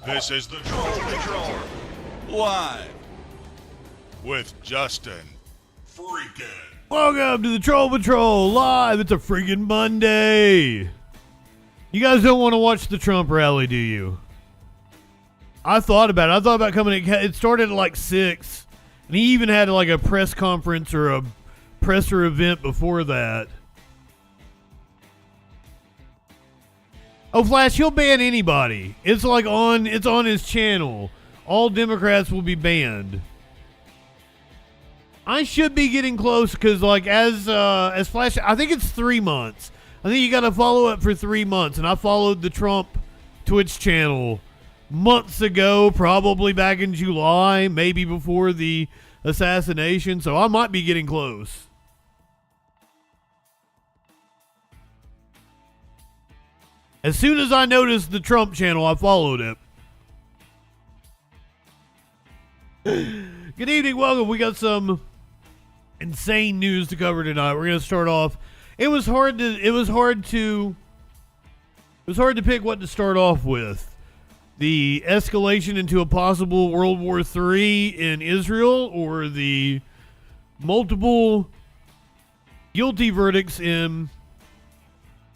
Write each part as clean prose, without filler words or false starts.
This is the Troll Patrol, live with Justin Freakin. Welcome to the Troll Patrol live. It's a freaking Monday. You guys don't want to watch the Trump rally, do you? I thought about it. I thought about coming. It started at like 6, and he even had like a press conference or a presser event before that. Oh, Flash, he'll ban anybody. It's on his channel. All Democrats will be banned. I should be getting close because, like, as Flash, I think it's 3 months. I think you got to follow up for 3 months, and I followed the Trump Twitch channel months ago, probably back in July, maybe before the assassination. So I might be getting close. As soon as I noticed the Trump channel, I followed it. Good evening, welcome. We got some insane news to cover tonight. We're gonna start off. It was hard to pick what to start off with. The escalation into a possible World War III in Israel, or the multiple guilty verdicts in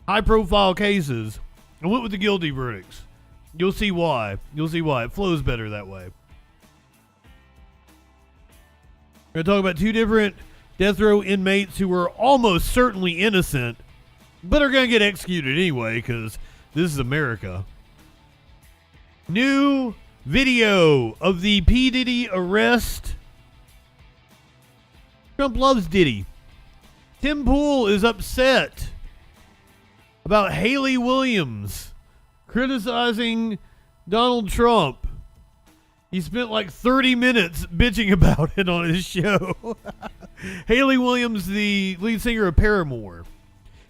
high-profile cases. I went with the guilty verdicts. You'll see why. It flows better that way. We're going to talk about 2 different death row inmates who were almost certainly innocent, but are going to get executed anyway because this is America. New video of the P. Diddy arrest. Trump loves Diddy. Tim Pool is upset about Haley Williams criticizing Donald Trump. He spent like 30 minutes bitching about it on his show. Haley Williams, the lead singer of Paramore.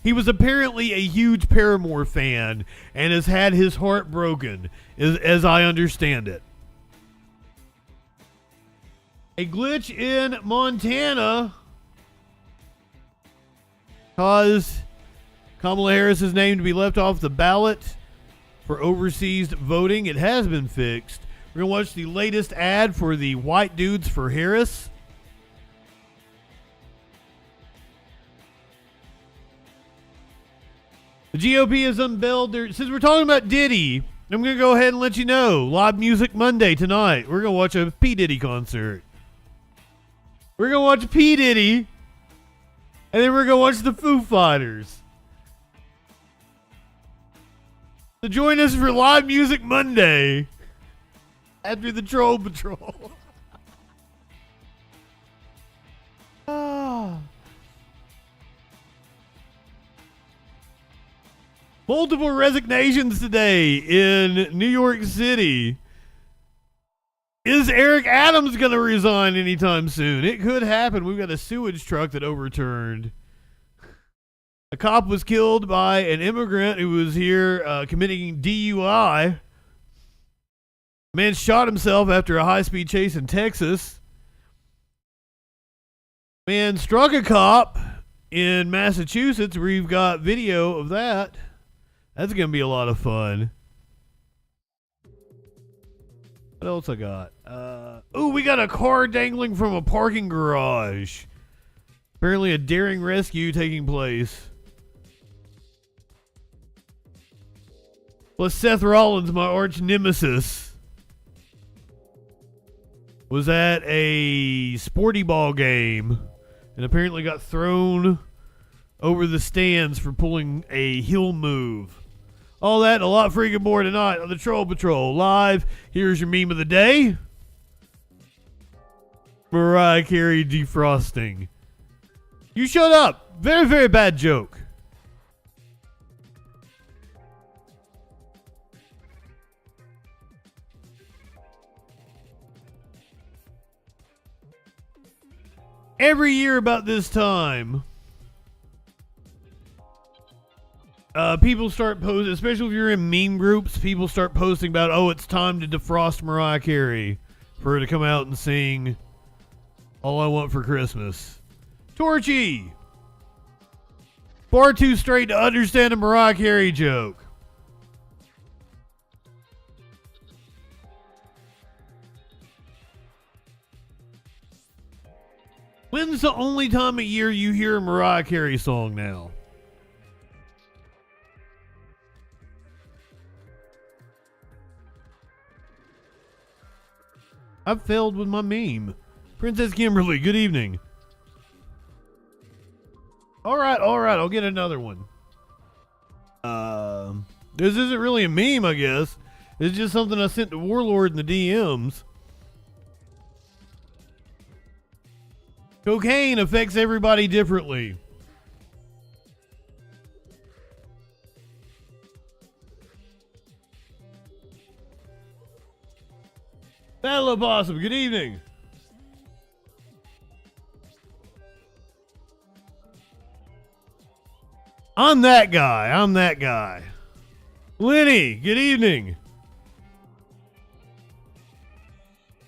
He was apparently a huge Paramore fan and has had his heart broken, as I understand it. A glitch in Montana caused Kamala Harris's name to be left off the ballot for overseas voting. It has been fixed. We're going to watch the latest ad for the White Dudes for Harris. The GOP has unveiled their... Since we're talking about Diddy, I'm going to go ahead and let you know. Live Music Monday tonight. We're going to watch a P. Diddy concert. We're going to watch P. Diddy. And then we're going to watch the Foo Fighters. So join us for Live Music Monday after the Troll Patrol. Multiple resignations today in New York City. Is Eric Adams going to resign anytime soon? It could happen. We've got a sewage truck that overturned. A cop was killed by an immigrant who was here committing DUI. A man shot himself after a high-speed chase in Texas. Man struck a cop in Massachusetts. We've got video of that. That's going to be a lot of fun. What else I got? We got a car dangling from a parking garage. Apparently a daring rescue taking place. Plus Seth Rollins, my arch nemesis, was at a sporty ball game and apparently got thrown over the stands for pulling a heel move. All that and a lot freaking more tonight on the Troll Patrol live. Here's your meme of the day. Mariah Carey defrosting. You shut up. Very, very bad joke. Every year about this time, people start posting, especially if you're in meme groups, people start posting about, oh, it's time to defrost Mariah Carey for her to come out and sing All I Want for Christmas. Torchy! Far too straight to understand a Mariah Carey joke. When's the only time of year you hear a Mariah Carey song now? I've failed with my meme. Princess Kimberly, good evening. All right, I'll get another one. This isn't really a meme, I guess. It's just something I sent to Warlord in the DMs. Cocaine affects everybody differently. Battle of Awesome, good evening. I'm that guy. Lenny, good evening.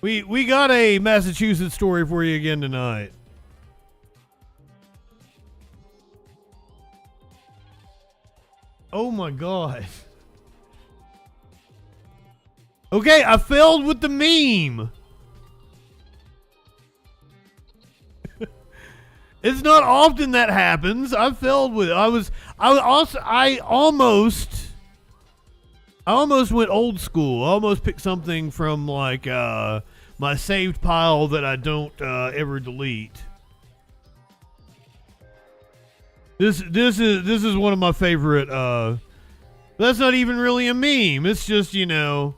We got a Massachusetts story for you again tonight. Oh my God. Okay, I failed with the meme. It's not often that happens. I failed with it. I almost went old school. I almost picked something from like my saved pile that I don't ever delete. This is one of my favorite. That's not even really a meme. It's just, you know.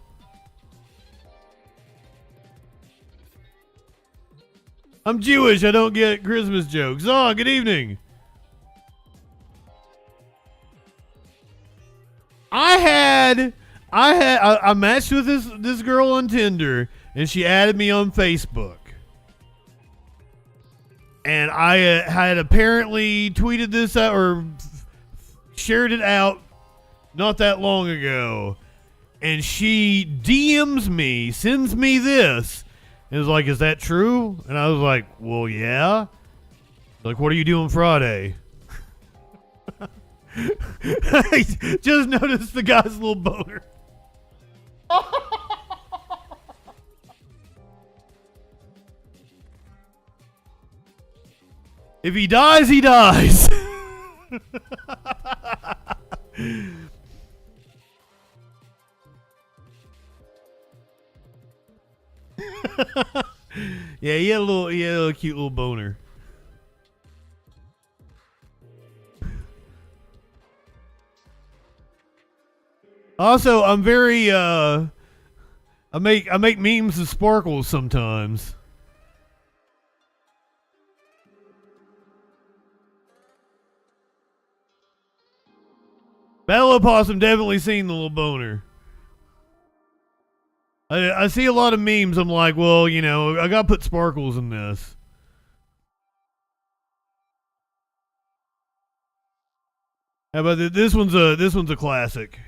I'm Jewish. I don't get Christmas jokes. Oh, good evening. I matched with this girl on Tinder, and she added me on Facebook. And I had apparently tweeted this out or shared it out not that long ago. And she DMs me, sends me this. And was like, is that true? And I was like, well, yeah. Like, what are you doing Friday? I just noticed the guy's little boner. If he dies, he dies. Yeah, he had a little cute little boner. Also, I'm very I make memes of sparkles sometimes. Battle of Possum definitely seen the little boner. I see a lot of memes. I'm like, well, you know, I gotta put sparkles in this. How about this one's a classic.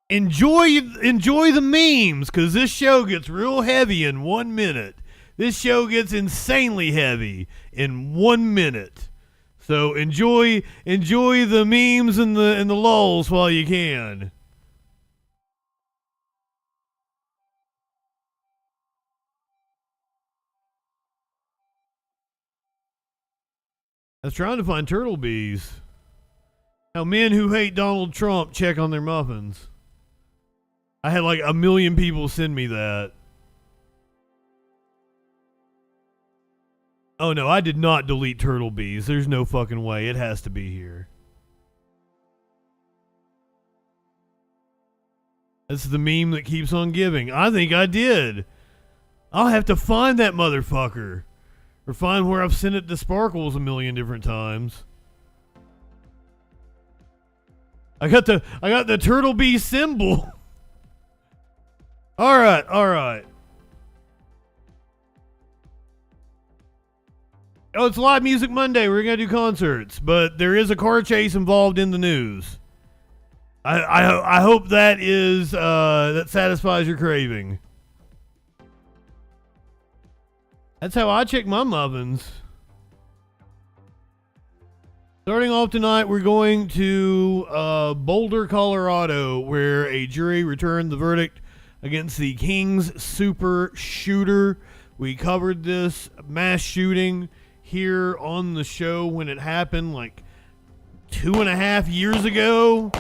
Enjoy the memes, cause this show gets real heavy in 1 minute. This show gets insanely heavy in 1 minute. So enjoy the memes and the lulls while you can. I was trying to find turtle bees. How men who hate Donald Trump check on their muffins. I had like 1 million people send me that. Oh no, I did not delete turtle bees. There's no fucking way. It has to be here. That's the meme that keeps on giving. I think I did. I'll have to find that motherfucker. Or find where I've sent it to Sparkles 1 million different times. I got the turtle bee symbol. Alright. Oh, it's Live Music Monday. We're going to do concerts. But there is a car chase involved in the news. I hope that is that satisfies your craving. That's how I check my muffins. Starting off tonight, we're going to Boulder, Colorado, where a jury returned the verdict against the King's Super Shooter. We covered this mass shooting here on the show when it happened like 2.5 years ago.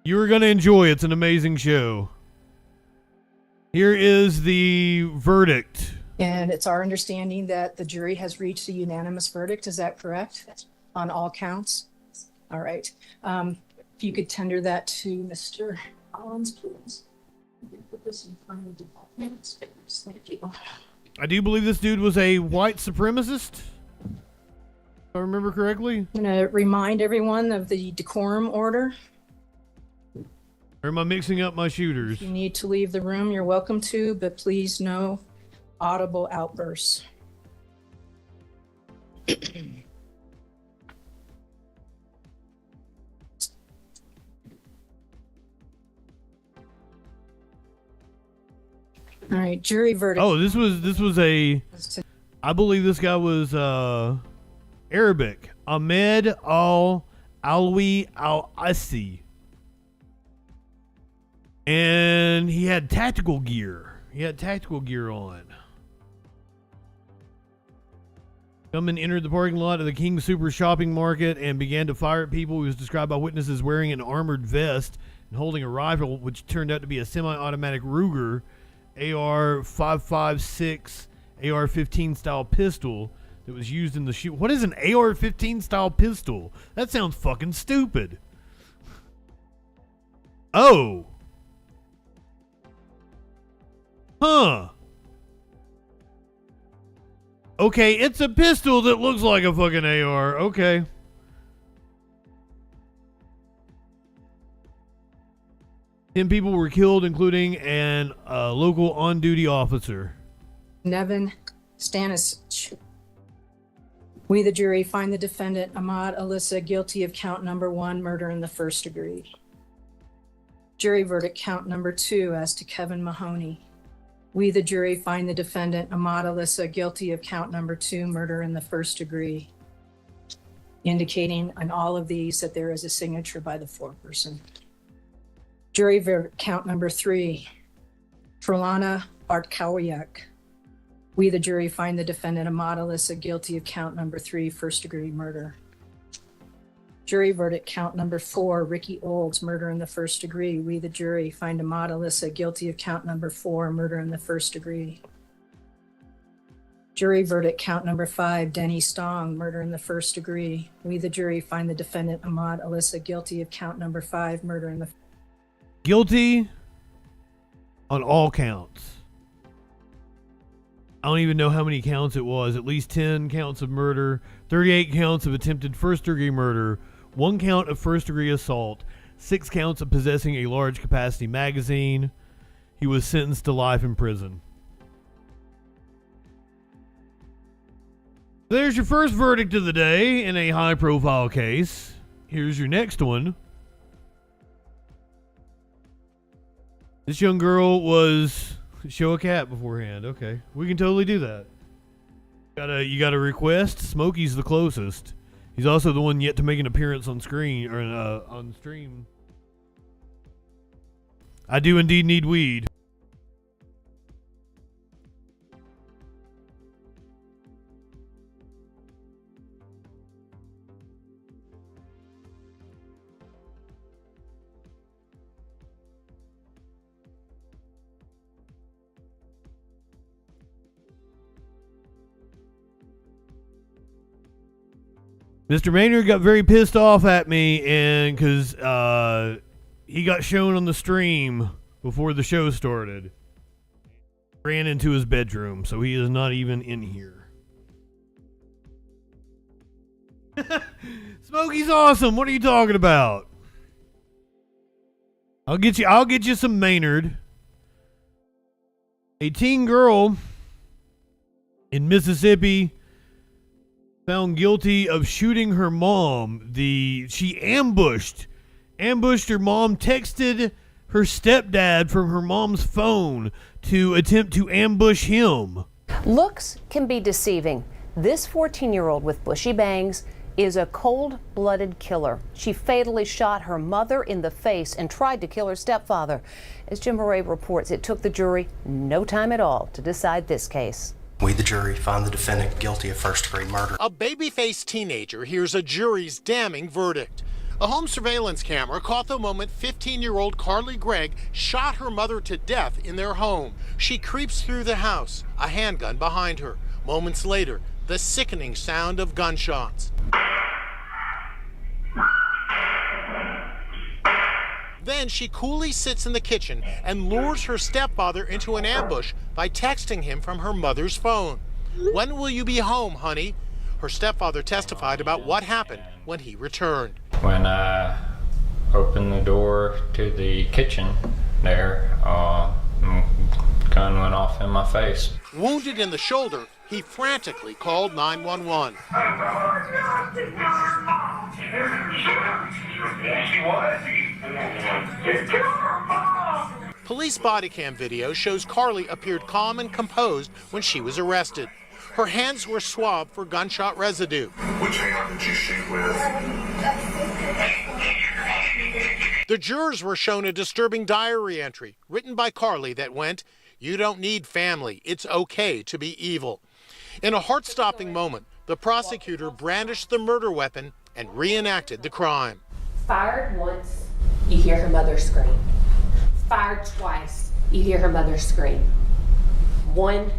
You're going to enjoy it. It's an amazing show. Here is the verdict. And it's our understanding that the jury has reached a unanimous verdict. Is that correct? On all counts? All right. If you could tender that to Mr. Collins, please. Put this in front of the documents. Thank you. I do believe this dude was a white supremacist, if I remember correctly. I'm going to remind everyone of the decorum order. Or am I mixing up my shooters? If you need to leave the room, you're welcome to, but please no audible outbursts. All right, jury verdict. Oh, this was a, I believe this guy was Arabic. Ahmed Al-Alwi Al-Asi. And he had tactical gear. He had tactical gear on. Gunman entered the parking lot of the King Super shopping market and began to fire at people. He was described by witnesses wearing an armored vest and holding a rifle, which turned out to be a semi-automatic Ruger AR-556 AR-15 style pistol that was used in the shoot. What is an AR-15 style pistol? That sounds fucking stupid. Oh. Huh. Okay, it's a pistol that looks like a fucking AR. Okay. Ten people were killed, including an local on-duty officer. Nevin Stanisic. We, the jury, find the defendant, Ahmad Alyssa, guilty of count number 1, murder in the first degree. Jury verdict count number 2 as to Kevin Mahoney. We, the jury, find the defendant, Ahmad Alyssa, guilty of count number 2, murder in the first degree, indicating on all of these that there is a signature by the foreperson. Jury verdict count number 3, Trolana Bartkowiak. We, the jury, find the defendant, Ahmad Alyssa, guilty of count number 3, first degree murder. Jury verdict count number 4, Ricky Olds, murder in the first degree. We, the jury, find Ahmad Alyssa guilty of count number 4, murder in the first degree. Jury verdict count number 5, Denny Stong, murder in the first degree. We, the jury, find the defendant, Ahmad Alyssa, guilty of count number 5, murder in the... Guilty on all counts. I don't even know how many counts it was. At least 10 counts of murder, 38 counts of attempted first-degree murder, 1 count of first-degree assault, 6 counts of possessing a large capacity magazine. He was sentenced to life in prison. There's your first verdict of the day in a high-profile case. Here's your next one. This young girl was... Show a cat beforehand. Okay. We can totally do that. You got a request? Smokey's the closest. He's also the one yet to make an appearance on screen or on stream. I do indeed need weed. Mr. Maynard got very pissed off at me and because he got shown on the stream before the show started. Ran into his bedroom, so he is not even in here. Smokey's awesome. What are you talking about? I'll get you some Maynard. A teen girl in Mississippi found guilty of shooting her mom. She ambushed her mom, texted her stepdad from her mom's phone to attempt to ambush him. Looks can be deceiving. This 14-year-old with bushy bangs is a cold-blooded killer. She fatally shot her mother in the face and tried to kill her stepfather. As Jim Murray reports, it took the jury no time at all to decide this case. We, the jury, find the defendant guilty of first-degree murder. A baby-faced teenager hears a jury's damning verdict. A home surveillance camera caught the moment 15-year-old Carly Gregg shot her mother to death in their home. She creeps through the house, a handgun behind her. Moments later, the sickening sound of gunshots. Then she coolly sits in the kitchen and lures her stepfather into an ambush by texting him from her mother's phone. "When will you be home, honey?" Her stepfather testified about what happened when he returned. When I opened the door to the kitchen there, gun went off in my face. Wounded in the shoulder, he frantically called 911. Police body cam video shows Carly appeared calm and composed when she was arrested. Her hands were swabbed for gunshot residue. Which hand did you shoot with? The jurors were shown a disturbing diary entry written by Carly that went, "You don't need family. It's okay to be evil." In a heart-stopping moment, the prosecutor brandished the murder weapon and reenacted the crime. Fired once, you hear her mother scream. Fired twice, you hear her mother scream. 1,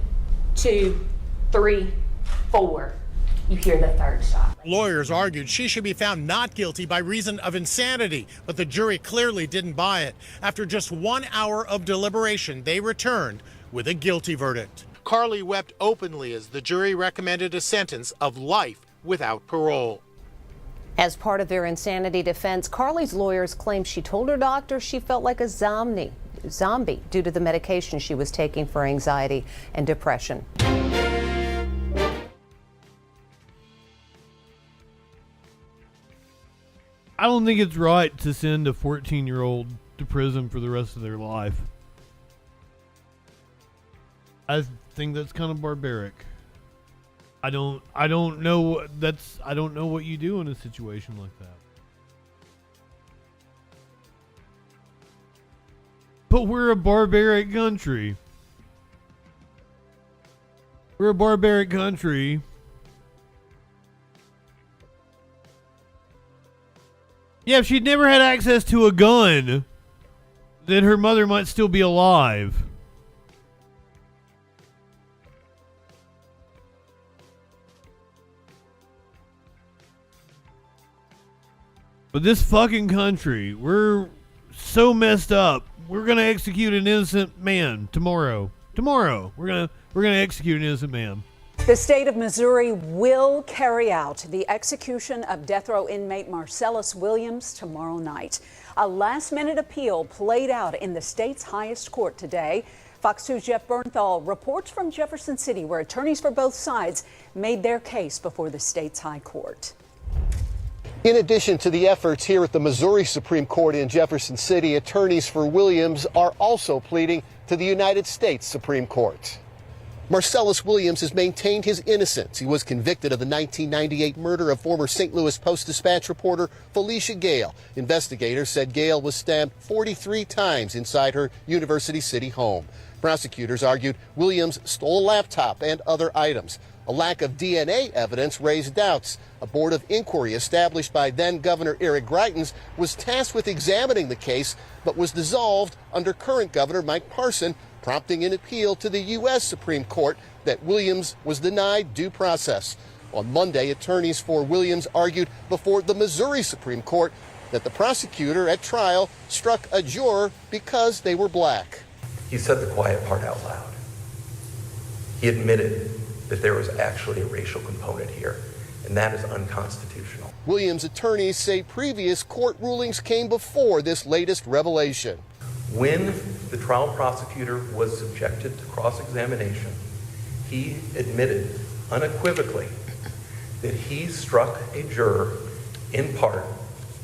2, 3, 4, you hear the third shot. Lawyers argued she should be found not guilty by reason of insanity, but the jury clearly didn't buy it. After just 1 hour of deliberation, they returned with a guilty verdict. Carly wept openly as the jury recommended a sentence of life without parole. As part of their insanity defense, Carly's lawyers claim she told her doctor she felt like a zombie due to the medication she was taking for anxiety and depression. I don't think it's right to send a 14-year-old to prison for the rest of their life. I think that's kind of barbaric. I don't know what you do in a situation like that. But we're a barbaric country. We're a barbaric country. Yeah, if she'd never had access to a gun, then her mother might still be alive. But this fucking country, we're so messed up. We're gonna execute an innocent man tomorrow. Tomorrow, we're gonna execute an innocent man. The state of Missouri will carry out the execution of death row inmate Marcellus Williams tomorrow night. A last-minute appeal played out in the state's highest court today. Fox 2's Jeff Bernthal reports from Jefferson City, where attorneys for both sides made their case before the state's high court. In addition to the efforts here at the Missouri Supreme Court in Jefferson City, attorneys for Williams are also pleading to the United States Supreme Court. Marcellus Williams has maintained his innocence. He was convicted of the 1998 murder of former St. Louis Post-Dispatch reporter Felicia Gale. Investigators said Gale was stabbed 43 times inside her University City home. Prosecutors argued Williams stole a laptop and other items. A lack of DNA evidence raised doubts. A board of inquiry established by then-Governor Eric Greitens was tasked with examining the case, but was dissolved under current Governor Mike Parson, prompting an appeal to the U.S. Supreme Court that Williams was denied due process. On Monday, attorneys for Williams argued before the Missouri Supreme Court that the prosecutor at trial struck a juror because they were black. He said the quiet part out loud. He admitted that there was actually a racial component here, and that is unconstitutional. Williams' attorneys say previous court rulings came before this latest revelation. When the trial prosecutor was subjected to cross-examination, he admitted unequivocally that he struck a juror in part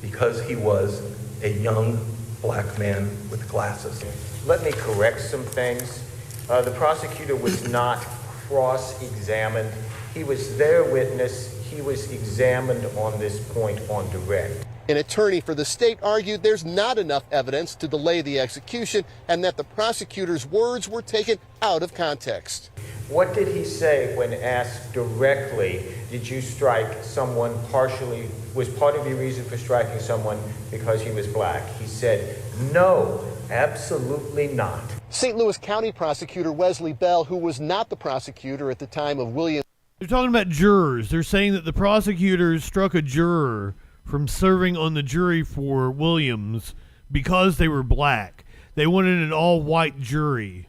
because he was a young black man with glasses. Let me correct some things. The prosecutor was not cross-examined. He was their witness. He was examined on this point on direct. An attorney for the state argued there's not enough evidence to delay the execution and that the prosecutor's words were taken out of context. What did he say when asked directly, did you strike someone partially, was part of your reason for striking someone because he was black? He said, no, absolutely not. St. Louis County Prosecutor Wesley Bell, who was not the prosecutor at the time of Williams. They're talking about jurors. They're saying that the prosecutors struck a juror from serving on the jury for Williams because they were black. They wanted an all-white jury.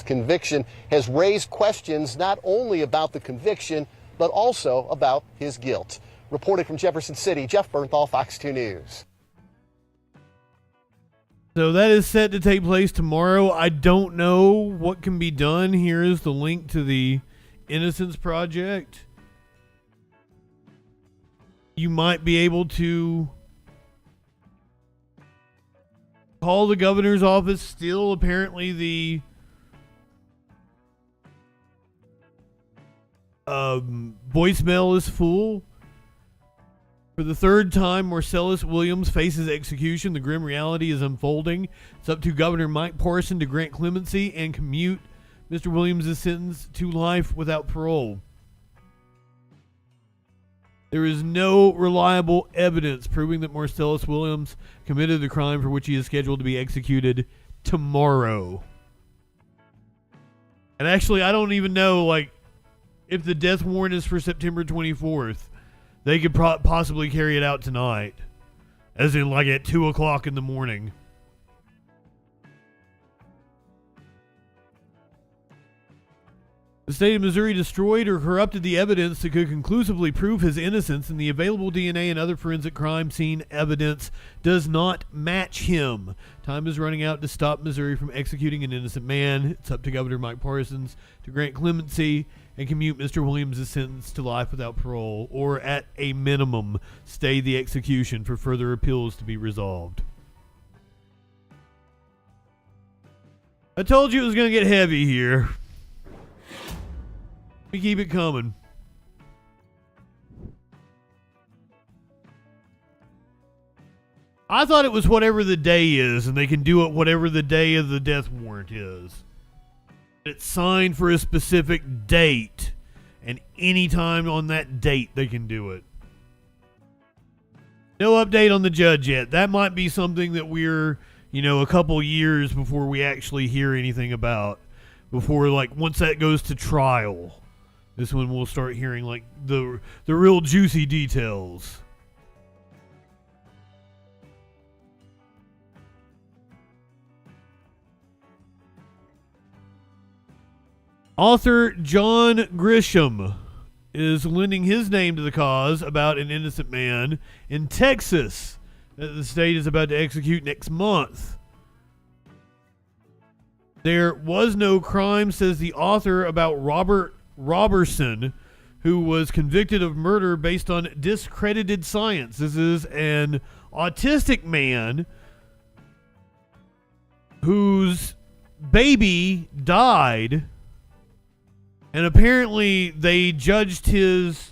Conviction has raised questions not only about the conviction, but also about his guilt. Reporting from Jefferson City, Jeff Bernthal, Fox 2 News. So that is set to take place tomorrow. I don't know what can be done. Here is the link to the Innocence Project. You might be able to call the governor's office. Still, apparently, the voicemail is full. For the third time, Marcellus Williams faces execution. The grim reality is unfolding. It's up to Governor Mike Parson to grant clemency and commute Mr. Williams' sentence to life without parole. There is no reliable evidence proving that Marcellus Williams committed the crime for which he is scheduled to be executed tomorrow. And actually, I don't even know, if the death warrant is for September 24th. They could possibly carry it out tonight. As in, at 2 o'clock in the morning. The state of Missouri destroyed or corrupted the evidence that could conclusively prove his innocence, and the available DNA and other forensic crime scene evidence does not match him. Time is running out to stop Missouri from executing an innocent man. It's up to Governor Mike Parsons to grant clemency and commute Mr. Williams' sentence to life without parole, or at a minimum, stay the execution for further appeals to be resolved. I told you it was going to get heavy here. We keep it coming. I thought it was whatever the day is, and they can do it whatever the day of the death warrant is. It's signed for a specific date, and any time on that date they can do it. No update on the judge yet. That might be something that we're, a couple years before we actually hear anything about. Before, once that goes to trial. This one we'll start hearing the real juicy details. Author John Grisham is lending his name to the cause about an innocent man in Texas that the state is about to execute next month. There was no crime, says the author, about Robert Robertson, who was convicted of murder based on discredited science. This is an autistic man whose baby died, and apparently they judged his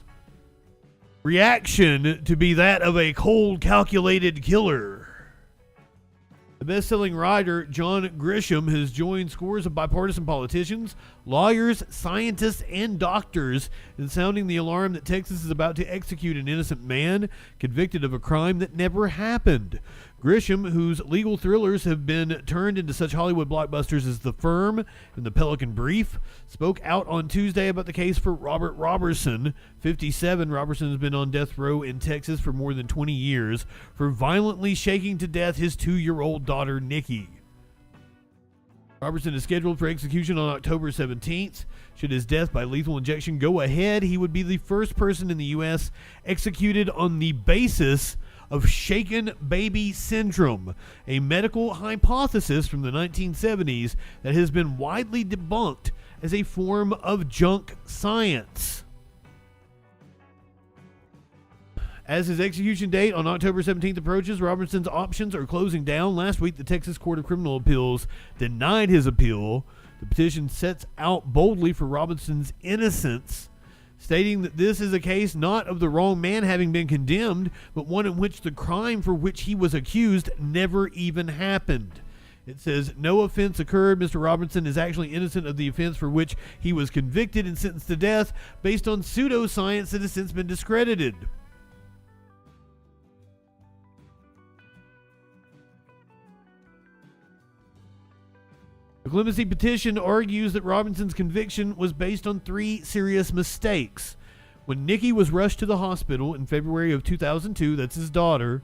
reaction to be that of a cold, calculated killer. The best-selling writer, John Grisham, has joined scores of bipartisan politicians, lawyers, scientists, and doctors in sounding the alarm that Texas is about to execute an innocent man convicted of a crime that never happened. Grisham, whose legal thrillers have been turned into such Hollywood blockbusters as The Firm and The Pelican Brief, spoke out on Tuesday about the case for Robert Robertson, 57. Robertson has been on death row in Texas for more than 20 years for violently shaking to death his 2-year-old daughter, Nikki. Robertson is scheduled for execution on October 17th. Should his death by lethal injection go ahead, he would be the first person in the U.S. executed on the basis of shaken baby syndrome, a medical hypothesis from the 1970s that has been widely debunked as a form of junk science. As his execution date on October 17th approaches, Robertson's options are closing down. Last week, the Texas Court of Criminal Appeals denied his appeal The petition sets out boldly for Robinson's innocence, stating that this is a case not of the wrong man having been condemned, but one in which the crime for which he was accused never even happened. It says, no offense occurred. Mr. Robinson is actually innocent of the offense for which he was convicted and sentenced to death based on pseudoscience that has since been discredited. The clemency petition argues that Robinson's conviction was based on 3 serious mistakes. When Nikki was rushed to the hospital in February of 2002, that's his daughter,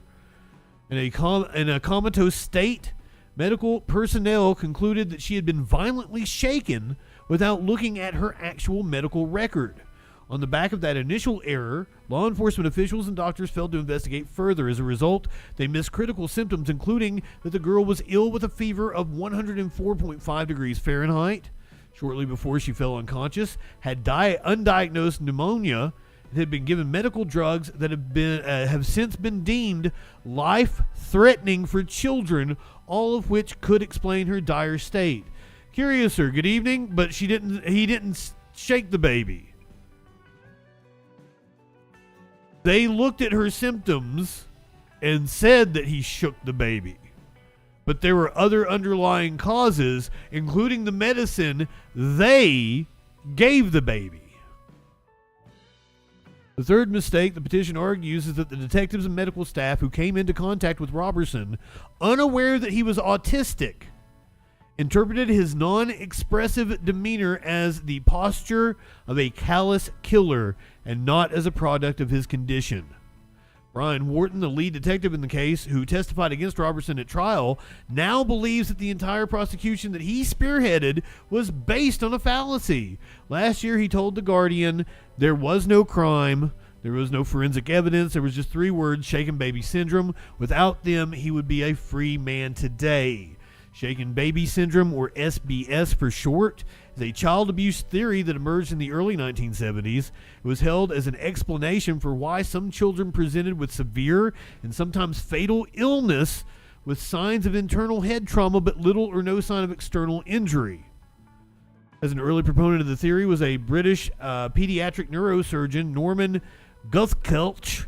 in a comatose state, medical personnel concluded that she had been violently shaken without looking at her actual medical record. On the back of that initial error, law enforcement officials and doctors failed to investigate further. As a result, they missed critical symptoms, including that the girl was ill with a fever of 104.5 degrees Fahrenheit shortly before she fell unconscious, had undiagnosed pneumonia, and had been given medical drugs that have since been deemed life-threatening for children, all of which could explain her dire state. Curious, sir. Good evening, but he didn't shake the baby. They looked at her symptoms and said that he shook the baby. But there were other underlying causes, including the medicine they gave the baby. The third mistake the petition argues is that the detectives and medical staff who came into contact with Robertson, unaware that he was autistic, interpreted his non-expressive demeanor as the posture of a callous killer and not as a product of his condition. Brian Wharton, the lead detective in the case who testified against Robertson at trial, now believes that the entire prosecution that he spearheaded was based on a fallacy. Last year he told The Guardian there was no crime, there was no forensic evidence, there was just 3 words, shaken baby syndrome. Without them, he would be a free man today. Shaken baby syndrome, or SBS for short, is a child abuse theory that emerged in the early 1970s. It was held as an explanation for why some children presented with severe and sometimes fatal illness with signs of internal head trauma but little or no sign of external injury. As an early proponent of the theory was a British pediatric neurosurgeon, Norman Guthkelch,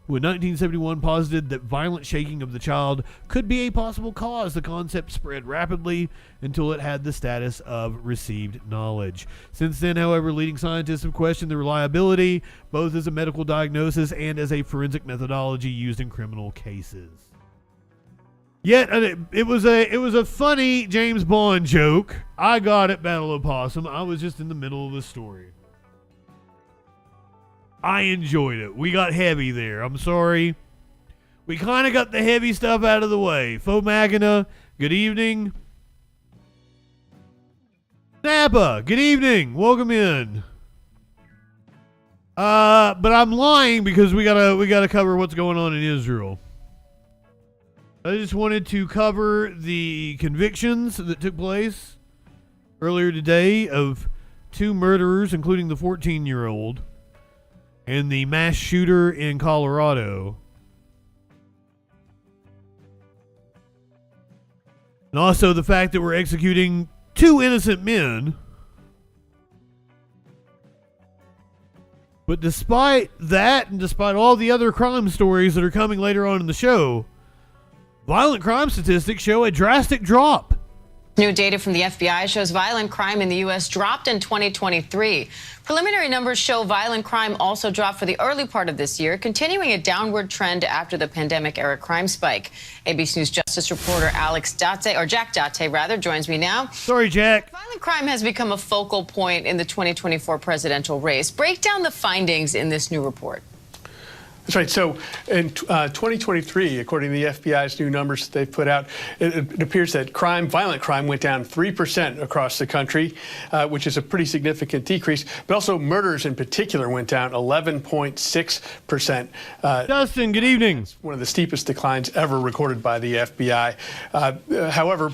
who in 1971 posited that violent shaking of the child could be a possible cause. The concept spread rapidly until it had the status of received knowledge. Since then, however, leading scientists have questioned the reliability, both as a medical diagnosis and as a forensic methodology used in criminal cases. Yet, it was a funny James Bond joke. I got it, Battle of Possum. I was just in the middle of the story. I enjoyed it. We got heavy there. I'm sorry. We kind of got the heavy stuff out of the way. Faux Magina, good evening. Napa, good evening. Welcome in. But I'm lying because we gotta cover what's going on in Israel. I just wanted to cover the convictions that took place earlier today of 2 murderers, including the 14-year-old. And the mass shooter in Colorado. And also the fact that we're executing 2 innocent men. But despite that, and despite all the other crime stories that are coming later on in the show, violent crime statistics show a drastic drop. New data from the FBI shows violent crime in the U.S. dropped in 2023. Preliminary numbers show violent crime also dropped for the early part of this year, continuing a downward trend after the pandemic-era crime spike. ABC News Justice reporter Jack Date, joins me now. Sorry, Jack. Violent crime has become a focal point in the 2024 presidential race. Break down the findings in this new report. That's right. So in 2023, according to the FBI's new numbers that they've put out, it appears that violent crime went down 3% across the country, which is a pretty significant decrease. But also murders in particular went down 11.6%. Justin, good evening. One of the steepest declines ever recorded by the FBI. However,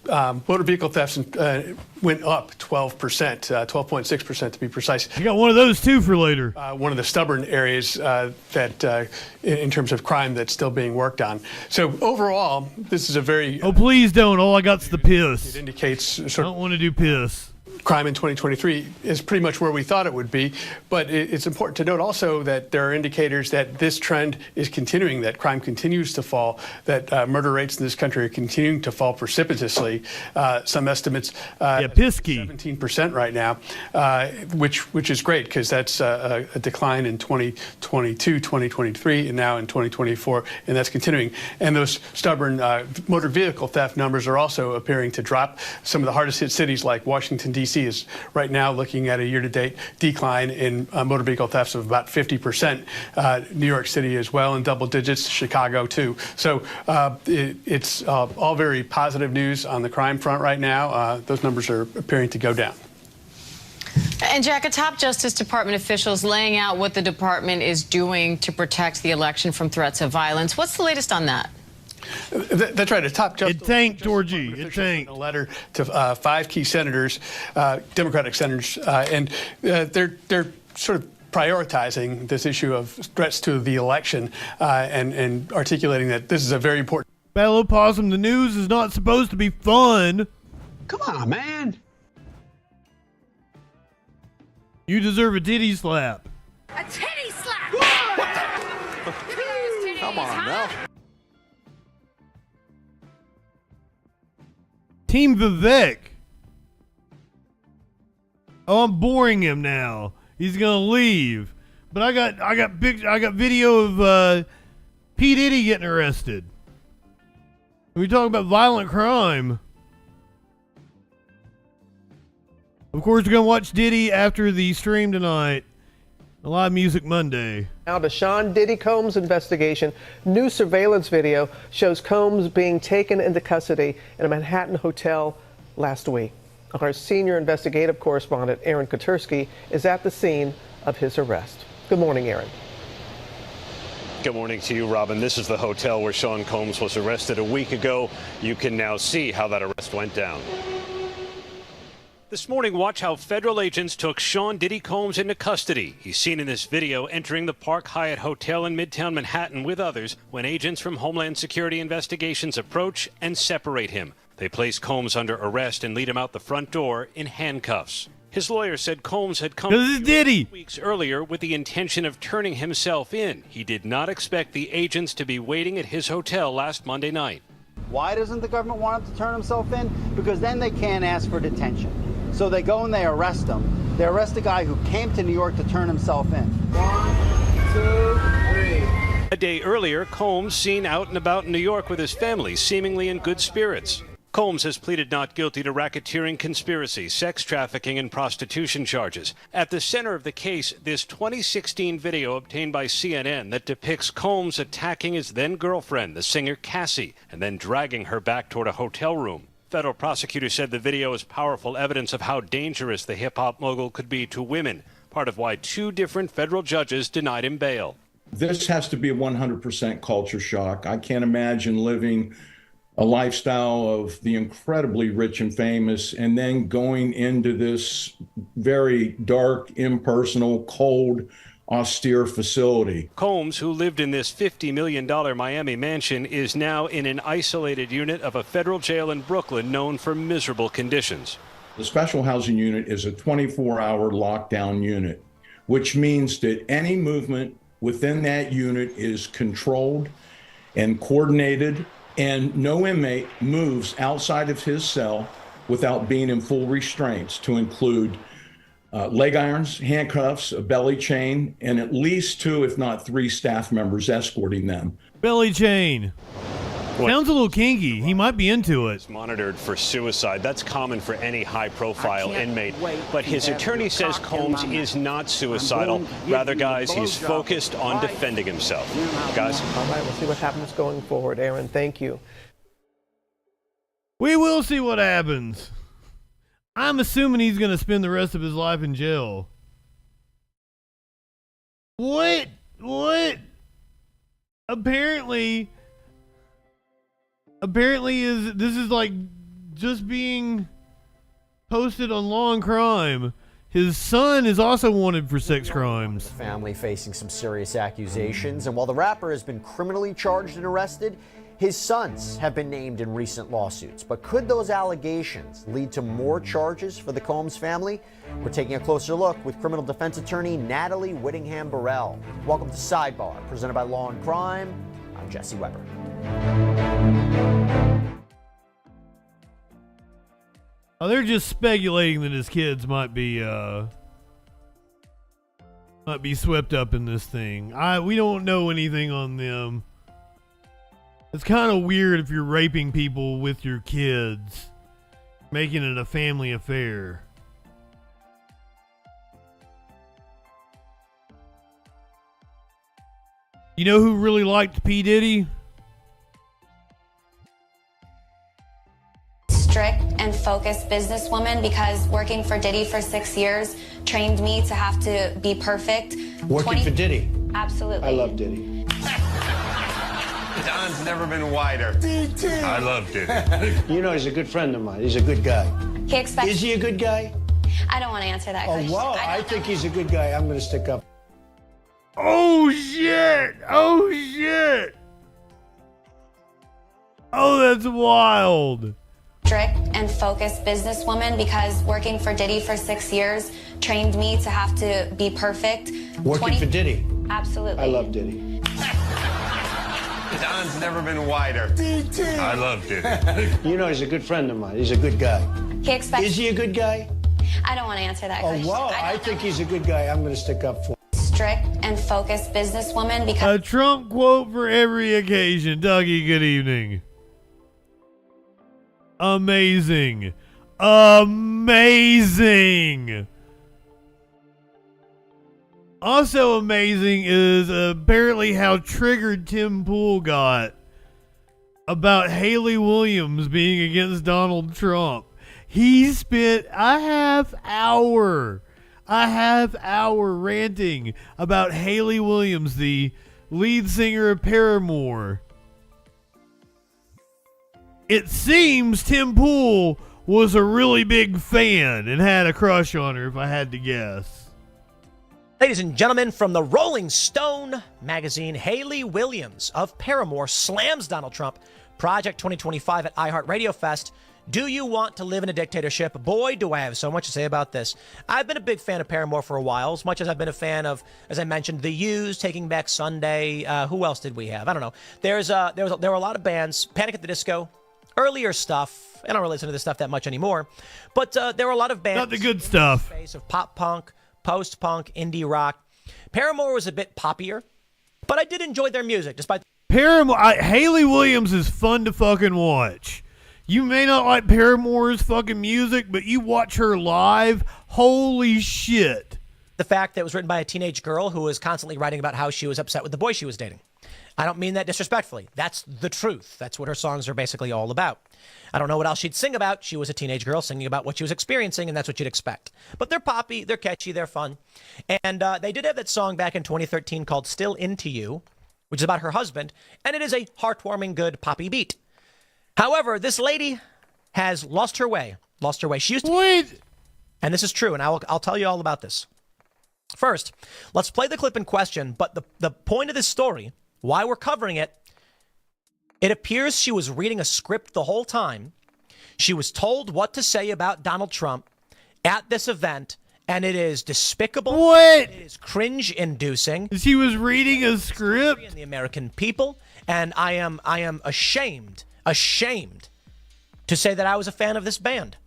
motor vehicle thefts went up 12%, 12.6% to be precise. You got one of those too for later. One of the stubborn areas in terms of crime that's still being worked on. So overall, this is a very... Oh, please don't. All I got's the piss. It indicates... I don't want to do piss. Crime in 2023 is pretty much where we thought it would be, but it's important to note also that there are indicators that this trend is continuing, that crime continues to fall, that murder rates in this country are continuing to fall precipitously. Some estimates 17% right now, which is great because that's a decline in 2022, 2023, and now in 2024, and that's continuing. And those stubborn motor vehicle theft numbers are also appearing to drop. Some of the hardest hit cities like Washington, D.C. is right now looking at a year-to-date decline in motor vehicle thefts of about 50%. New York City as well in double digits, Chicago too. So it's all very positive news on the crime front right now. Those numbers are appearing to go down. And Jack, a top Justice Department officials laying out what the department is doing to protect the election from threats of violence. What's the latest on that? That's right. A top justice. It tanked, Georgie. It tanked. A letter to 5 key senators, Democratic senators, and they're sort of prioritizing this issue of threats to the election and articulating that this is a very important. Battle Possum, the news is not supposed to be fun. Come on, man. You deserve a titty slap. A titty slap! Come on now. Team Vivek. Oh, I'm boring him now. He's gonna leave. But I got video of P. Diddy getting arrested. We talk about violent crime. Of course, we're gonna watch Diddy after the stream tonight. A Live Music Monday. Now to Sean Diddy Combs' investigation. New surveillance video shows Combs being taken into custody in a Manhattan hotel last week. Our senior investigative correspondent, Aaron Kotursky, is at the scene of his arrest. Good morning, Aaron. Good morning to you, Robin. This is the hotel where Sean Combs was arrested a week ago. You can now see how that arrest went down. This morning, watch how federal agents took Sean Diddy Combs into custody. He's seen in this video entering the Park Hyatt Hotel in Midtown Manhattan with others when agents from Homeland Security Investigations approach and separate him. They place Combs under arrest and lead him out the front door in handcuffs. His lawyer said Combs had come weeks earlier with the intention of turning himself in. He did not expect the agents to be waiting at his hotel last Monday night. Why doesn't the government want him to turn himself in? Because then they can't ask for detention. So they go and they arrest him. They arrest a guy who came to New York to turn himself in. 1, 2, 3. A day earlier, Combs seen out and about in New York with his family, seemingly in good spirits. Combs has pleaded not guilty to racketeering, conspiracy, sex trafficking, and prostitution charges. At the center of the case, this 2016 video obtained by CNN that depicts Combs attacking his then-girlfriend, the singer Cassie, and then dragging her back toward a hotel room. Federal prosecutors said the video is powerful evidence of how dangerous the hip-hop mogul could be to women, part of why 2 different federal judges denied him bail. This has to be a 100% culture shock. I can't imagine living a lifestyle of the incredibly rich and famous and then going into this very dark, impersonal, cold, austere facility. Combs, who lived in this $50 million Miami mansion, is now in an isolated unit of a federal jail in Brooklyn known for miserable conditions. The special housing unit is a 24-hour lockdown unit, which means that any movement within that unit is controlled and coordinated, and no inmate moves outside of his cell without being in full restraints, to include leg irons, handcuffs, a belly chain, and at least 2, if not 3 staff members escorting them. Belly chain. Sounds a little kinky. He might be into it. Monitored for suicide. That's common for any high-profile inmate. But his attorney says Combs is not suicidal. Rather, guys, he's focused on defending himself. Guys? All right, we'll see what happens going forward. Aaron, thank you. We will see what happens. I'm assuming he's going to spend the rest of his life in jail. What? Apparently this is like just being posted on Law and Crime. His son is also wanted for sex crimes. Family facing some serious accusations, and while the rapper has been criminally charged and arrested, his sons have been named in recent lawsuits. But could those allegations lead to more charges for the Combs family? We're taking a closer look with criminal defense attorney Natalie Whittingham-Burrell. Welcome to Sidebar, presented by Law and Crime. I'm Jesse Weber. Oh, they're just speculating that his kids might be swept up in this thing. We don't know anything on them. It's kind of weird if you're raping people with your kids, making it a family affair. You know who really liked P. Diddy? Strict and focused businesswoman, because working for Diddy for 6 years trained me to have to be perfect. Working for Diddy? Absolutely. I love Diddy. Don's never been wider. I love Diddy. You know, he's a good friend of mine. He's a good guy. He expects. Is he a good guy? I don't want to answer that question. Oh, wow. I think he's a good guy. I'm going to stick up. Oh, shit. Oh, shit. Oh, that's wild. Strict and focused businesswoman, because working for Diddy for 6 years trained me to have to be perfect. Working for Diddy? Absolutely. I love Diddy. Don's never been wider. I love Diddy. You know, he's a good friend of mine. He's a good guy. He expects. Is he a good guy? I don't want to answer that Oh, question. wow. I think he's a good guy. I'm going to stick up for him. Strict and focused businesswoman, because A Trump quote for every occasion. Dougie, good evening. Amazing. Amazing. Also amazing is apparently how triggered Tim Pool got about Haley Williams being against Donald Trump. He spent a half hour ranting about Haley Williams, the lead singer of Paramore. It seems Tim Pool was a really big fan and had a crush on her, if I had to guess. Ladies and gentlemen, from the Rolling Stone magazine, Haley Williams of Paramore slams Donald Trump. Project 2025 at iHeartRadio Fest. Do you want to live in a dictatorship? Boy, do I have so much to say about this. I've been a big fan of Paramore for a while, as much as I've been a fan of, as I mentioned, The Used, Taking Back Sunday. Who else did we have? I don't know. There were a lot of bands. Panic at the Disco. Earlier stuff. I don't really listen to this stuff that much anymore. But there were a lot of bands. Not the good stuff. Space of pop punk, post-punk, indie rock. Paramore was a bit poppier, but I did enjoy their music, despite... Haley Williams is fun to fucking watch. You may not like Paramore's fucking music, but you watch her live, holy shit. The fact that it was written by a teenage girl who was constantly writing about how she was upset with the boy she was dating. I don't mean that disrespectfully. That's the truth. That's what her songs are basically all about. I don't know what else she'd sing about. She was a teenage girl singing about what she was experiencing, and that's what you'd expect. But they're poppy, they're catchy, they're fun. And they did have that song back in 2013 called Still Into You, which is about her husband, and it is a heartwarming, good poppy beat. However, this lady has lost her way. She used to... Wait! And this is true, and I'll tell you all about this. First, let's play the clip in question, but the point of this story, why we're covering it, it appears she was reading a script the whole time. She was told what to say about Donald Trump at this event, and it is despicable. What? It is cringe-inducing. She was reading a script? And the American people, and I am ashamed to say that I was a fan of this band.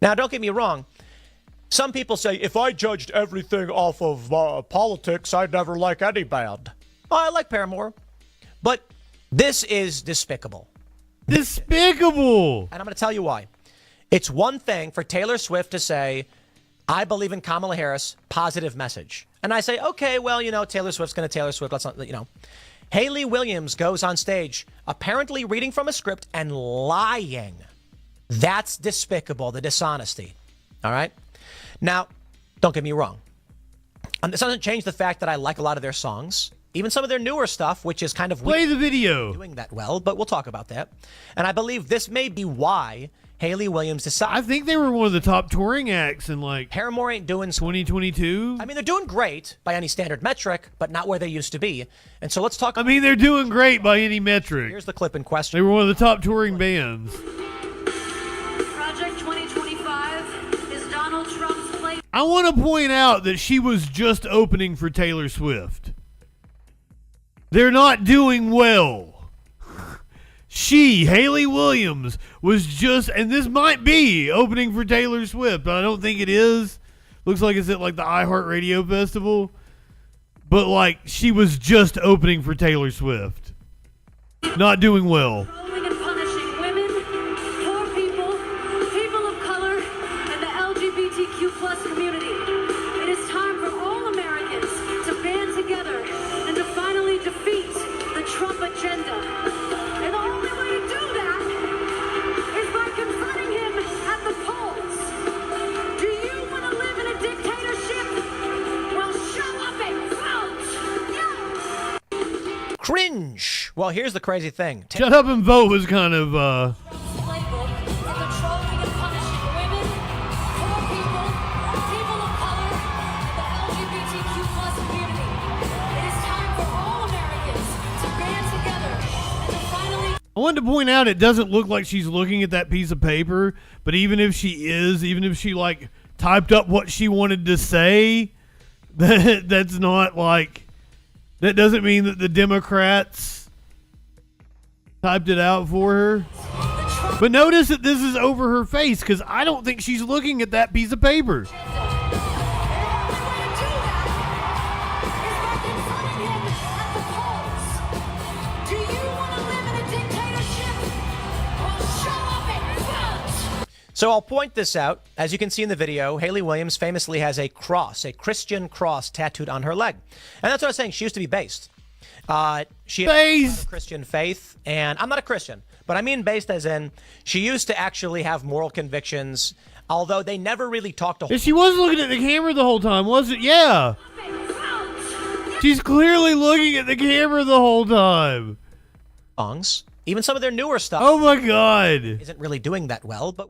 Now, don't get me wrong. Some people say, if I judged everything off of politics, I'd never like any band. I like Paramore, but this is despicable. Despicable! And I'm going to tell you why. It's one thing for Taylor Swift to say, I believe in Kamala Harris, positive message. And I say, okay, well, Taylor Swift's going to Taylor Swift. Let's not, Haley Williams goes on stage, apparently reading from a script and lying. That's despicable, the dishonesty. All right? Now, don't get me wrong. This doesn't change the fact that I like a lot of their songs. Even some of their newer stuff, which is kind of play the video doing that well, but we'll talk about that. And I believe this may be why Haley Williams decided. I think they were one of the top touring acts in like Paramore ain't doing 2022. I mean, they're doing great by any standard metric, but not where they used to be. And so let's talk. I mean, they're doing great by any metric. Here's the clip in question. They were one of the top touring bands. Project 2025 is Donald Trump's play. I want to point out that she was just opening for Taylor Swift. They're not doing well. She, Haley Williams, was just, and this might be opening for Taylor Swift, but I don't think it is. Looks like it's at like the iHeartRadio Festival. But like, she was just opening for Taylor Swift. Not doing well. Controlling and punishing women, poor people, people of color, and the LGBTQ plus community. It is time for all Americans to band together and to finally defeat the Trump agenda. And the only way to do that is by confronting him at the polls. Do you want to live in a dictatorship? Well, show up and vote! Yeah! Cringe. Well, here's the crazy thing. Shut up and vote was kind of, Playbook for controlling and punishing women, poor people, people of color, and the LGBTQ plus community. It is time for all Americans to band together and to finally. I wanted to point out it doesn't look like she's looking at that piece of paper, but even if she is, even if she like typed up what she wanted to say, that's not like, that doesn't mean that the Democrats typed it out for her. But notice that this is over her face because I don't think she's looking at that piece of paper. Do you want to live in a dictatorship? Well, show up and vote! So I'll point this out. As you can see in the video, Haley Williams famously has a cross, a Christian cross tattooed on her leg. And that's what I was saying. She used to be based. She has Christian faith, and I'm not a Christian, but I mean based as in she used to actually have moral convictions, although they never really talked to. She was looking at the camera the whole time, wasn't? Yeah. She's clearly looking at the camera the whole time. Songs, even some of their newer stuff. Oh my God. Isn't really doing that well, but.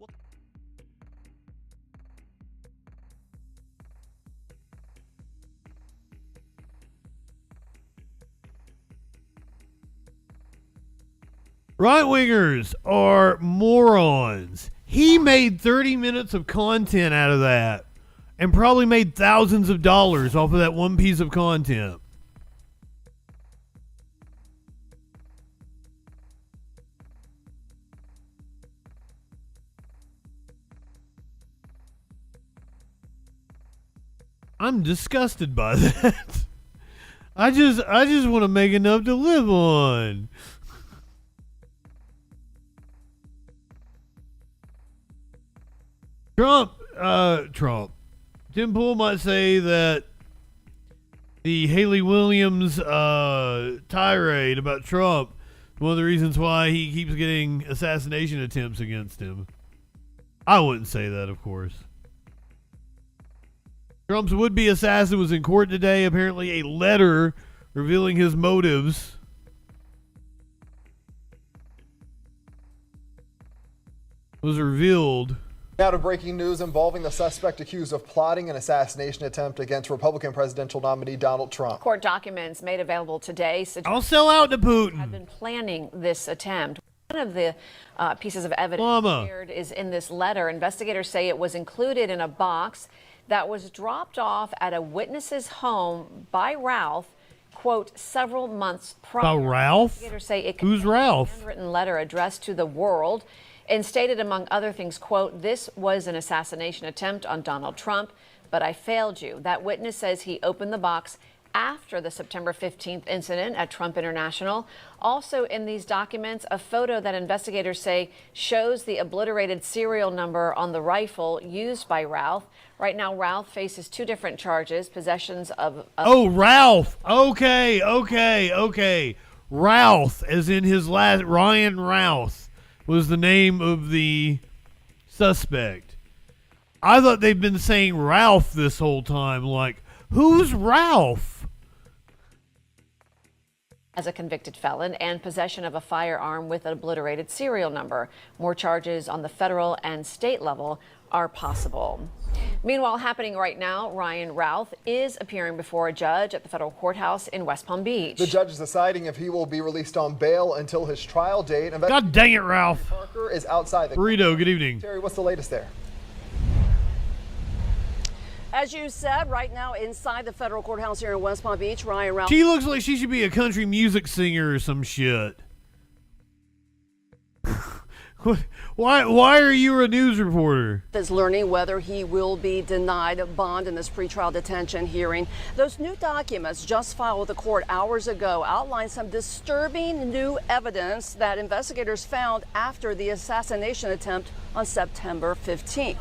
Right-wingers are morons. He made 30 minutes of content out of that and probably made thousands of dollars off of that one piece of content. I'm disgusted by that. I just want to make enough to live on. Trump. Tim Pool might say that the Haley Williams tirade about Trump is one of the reasons why he keeps getting assassination attempts against him. I wouldn't say that, of course. Trump's would-be assassin was in court today. Apparently a letter revealing his motives was revealed. Now to breaking news involving the suspect accused of plotting an assassination attempt against Republican presidential nominee Donald Trump. Court documents made available today suggest I'll sell out to Putin. Had been planning this attempt. One of the pieces of evidence Mama. shared is in this letter. Investigators say it was included in a box that was dropped off at a witness's home by Ralph, quote, several months prior. By Ralph? Investigators say it Who's contained a Ralph? handwritten letter addressed to the world and stated, among other things, quote, this was an assassination attempt on Donald Trump, but I failed you. That witness says he opened the box after the September 15th incident at Trump International. Also in these documents, a photo that investigators say shows the obliterated serial number on the rifle used by Ralph. Right now, Ralph faces two different charges, possessions of Oh, Ralph. Okay. Ralph, as in his last, Ryan Routh was the name of the suspect. I thought they'd been saying Ralph this whole time. Like, who's Ralph? as a convicted felon and possession of a firearm with an obliterated serial number. More charges on the federal and state level are possible. Meanwhile, happening right now, Ryan Routh is appearing before a judge at the federal courthouse in West Palm Beach. The judge is deciding if he will be released on bail until his trial date. God dang it, Ralph. Parker is outside the Burrito, good evening. Terry, what's the latest there? As you said, right now inside the federal courthouse here in West Palm Beach, Ryan Routh. She looks like she should be a country music singer or some shit. Why are you a news reporter? Is learning whether he will be denied bond in this pretrial detention hearing. Those new documents just filed with the court hours ago outline some disturbing new evidence that investigators found after the assassination attempt on September 15th.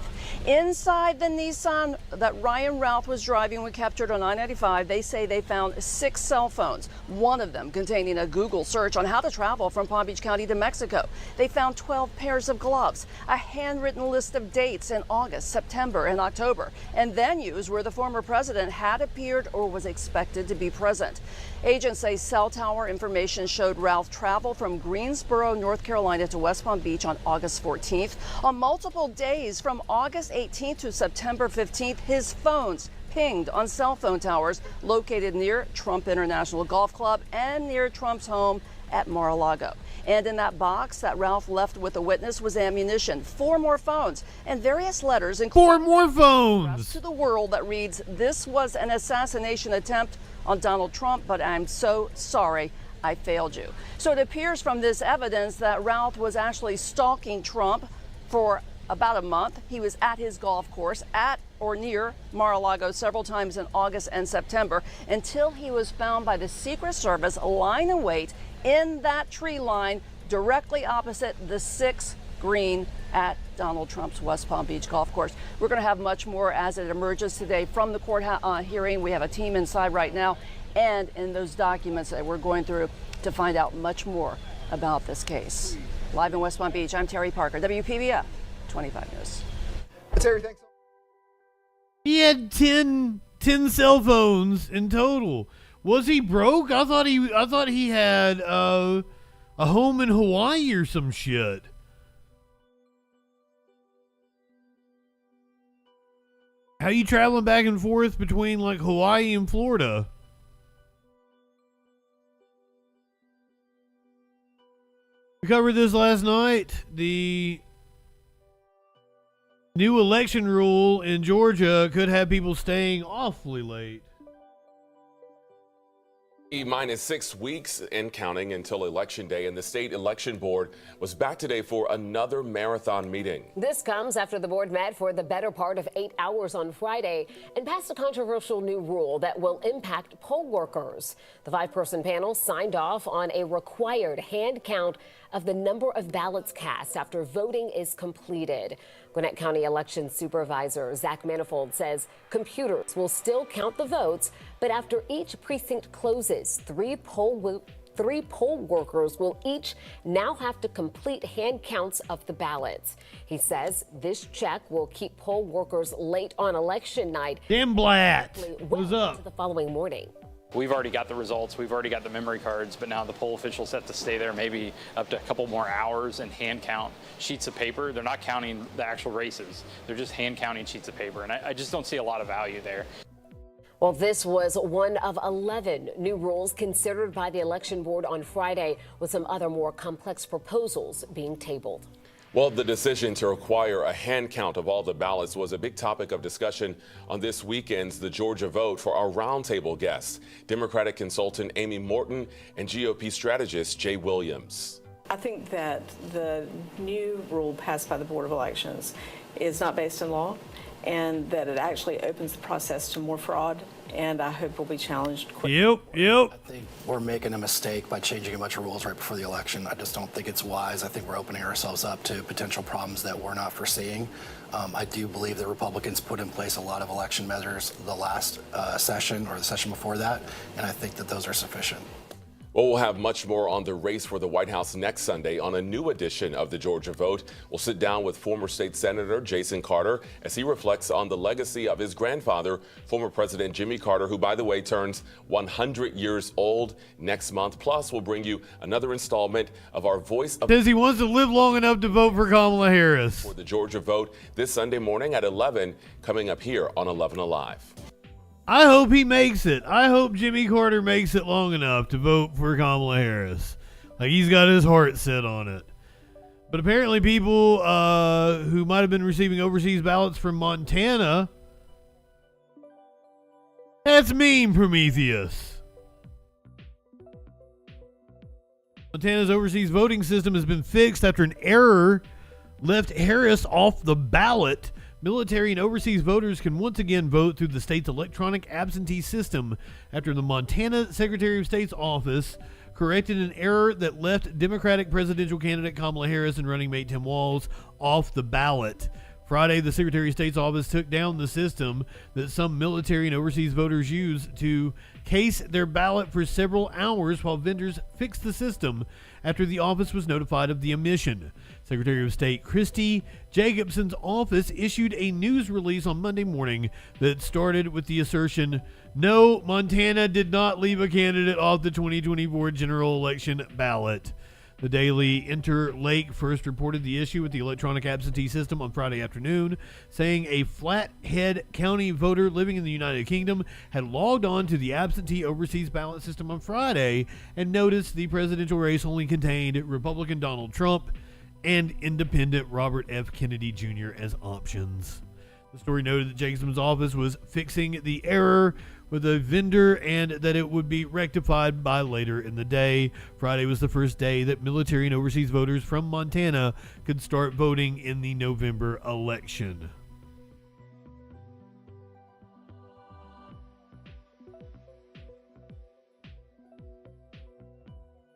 Inside the Nissan that Ryan Routh was driving when captured on I-95, they say they found 6 cell phones, one of them containing a Google search on how to travel from Palm Beach County to Mexico. They found 12 pairs of gloves, a handwritten list of dates in August, September, and October, and venues where the former president had appeared or was expected to be present. Agents say cell tower information showed Routh travel from Greensboro, North Carolina to West Palm Beach on August 14th. On multiple days from August 18th to September 15th, his phones pinged on cell phone towers located near Trump International Golf Club and near Trump's home at Mar-a-Lago. And in that box that Ralph left with the witness was ammunition, 4 more phones, and various letters, including 4 more phones to the world that reads, "This was an assassination attempt on Donald Trump, but I'm so sorry I failed you." So it appears from this evidence that Ralph was actually stalking Trump for about a month. He was at his golf course at or near Mar-a-Lago several times in August and September until he was found by the Secret Service lying in wait in that tree line directly opposite the 6th green at Donald Trump's West Palm Beach golf course. We're going to have much more as it emerges today from the court hearing. We have a team inside right now and in those documents that we're going through to find out much more about this case. Live in West Palm Beach, I'm Terry Parker, WPBF 25 News. Terry, thanks. He had 10 cell phones in total. Was he broke? I thought he had a home in Hawaii or some shit. How you traveling back and forth between like Hawaii and Florida? We covered this last night. The new election rule in Georgia could have people staying awfully late. Minus 6 weeks and counting until Election Day, and the state election board was back today for another marathon meeting. This comes after the board met for the better part of 8 hours on Friday and passed a controversial new rule that will impact poll workers. The 5-person panel signed off on a required hand count of the number of ballots cast after voting is completed. Gwinnett County Election Supervisor Zach Manifold says computers will still count the votes, but after each precinct closes, 3 poll workers will each now have to complete hand counts of the ballots. He says this check will keep poll workers late on election night. Damn Blatt. What's up? To the following morning. We've already got the results, we've already got the memory cards, but now the poll officials have to stay there maybe up to a couple more hours and hand count sheets of paper. They're not counting the actual races, they're just hand counting sheets of paper, and I just don't see a lot of value there. Well, this was one of 11 new rules considered by the election board on Friday, with some other more complex proposals being tabled. Well, the decision to require a hand count of all the ballots was a big topic of discussion on this weekend's The Georgia Vote for our roundtable guests, Democratic consultant Amy Morton and GOP strategist Jay Williams. I think that the new rule passed by the Board of Elections is not based in law, and that it actually opens the process to more fraud, and I hope will be challenged quickly. Yep. I think we're making a mistake by changing a bunch of rules right before the election. I just don't think it's wise. I think we're opening ourselves up to potential problems that we're not foreseeing. I do believe that Republicans put in place a lot of election measures the last session or the session before that, and I think that those are sufficient. Well, we'll have much more on the race for the White House next Sunday on a new edition of the Georgia Vote. We'll sit down with former state senator Jason Carter as he reflects on the legacy of his grandfather, former President Jimmy Carter, who, by the way, turns 100 years old next month. Plus, we'll bring you another installment of our Voice of... Says he wants to live long enough to vote for Kamala Harris. For the Georgia Vote this Sunday morning at 11, coming up here on 11 Alive. I hope he makes it. I hope Jimmy Carter makes it long enough to vote for Kamala Harris. Like, he's got his heart set on it. But apparently people who might have been receiving overseas ballots from Montana, that's mean, Prometheus. Montana's overseas voting system has been fixed after an error left Harris off the ballot. Military and overseas voters can once again vote through the state's electronic absentee system after the Montana Secretary of State's office corrected an error that left Democratic presidential candidate Kamala Harris and running mate Tim Walz off the ballot. Friday, the Secretary of State's office took down the system that some military and overseas voters use to case their ballot for several hours while vendors fixed the system after the office was notified of the omission. Secretary of State Christy Jacobson's office issued a news release on Monday morning that started with the assertion, "No, Montana did not leave a candidate off the 2024 general election ballot." The Daily Interlake first reported the issue with the electronic absentee system on Friday afternoon, saying a Flathead County voter living in the United Kingdom had logged on to the absentee overseas ballot system on Friday and noticed the presidential race only contained Republican Donald Trump and independent Robert F. Kennedy Jr. as options. The story noted that Jacobson's office was fixing the error with a vendor and that it would be rectified by later in the day. Friday was the first day that military and overseas voters from Montana could start voting in the November election.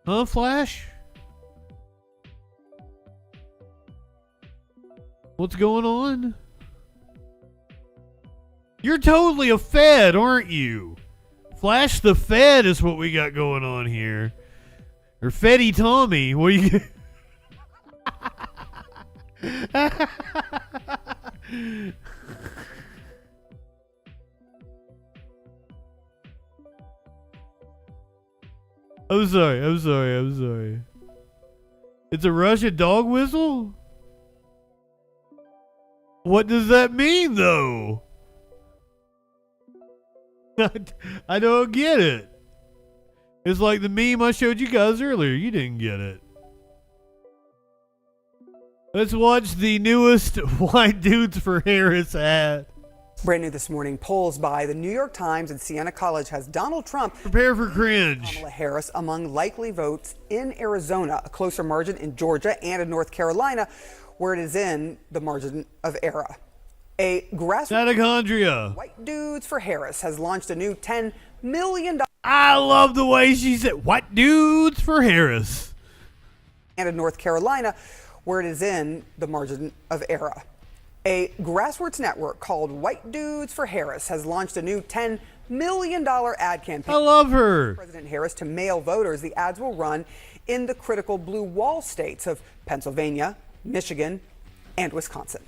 Huh, Flash? What's going on? You're totally a Fed, aren't you? Flash the Fed is what we got going on here. Or Fetty Tommy. What are you... I'm sorry. It's a Russian dog whistle? What does that mean, though? I don't get it. It's like the meme I showed you guys earlier. You didn't get it. Let's watch the newest White Dudes for Harris ad. Brand new this morning, polls by the New York Times and Siena College has Donald Trump prepare for cringe. Kamala Harris among likely votes in Arizona, a closer margin in Georgia and in North Carolina, where it is in the margin of error. A grassroots White Dudes for Harris has launched a new $10 million. I love the way she said White Dudes for Harris. And in North Carolina, where it is in the margin of error. A grassroots network called White Dudes for Harris has launched a new $10 million ad campaign. I love her. President Harris to mail voters. The ads will run in the critical blue wall states of Pennsylvania, Michigan, and Wisconsin.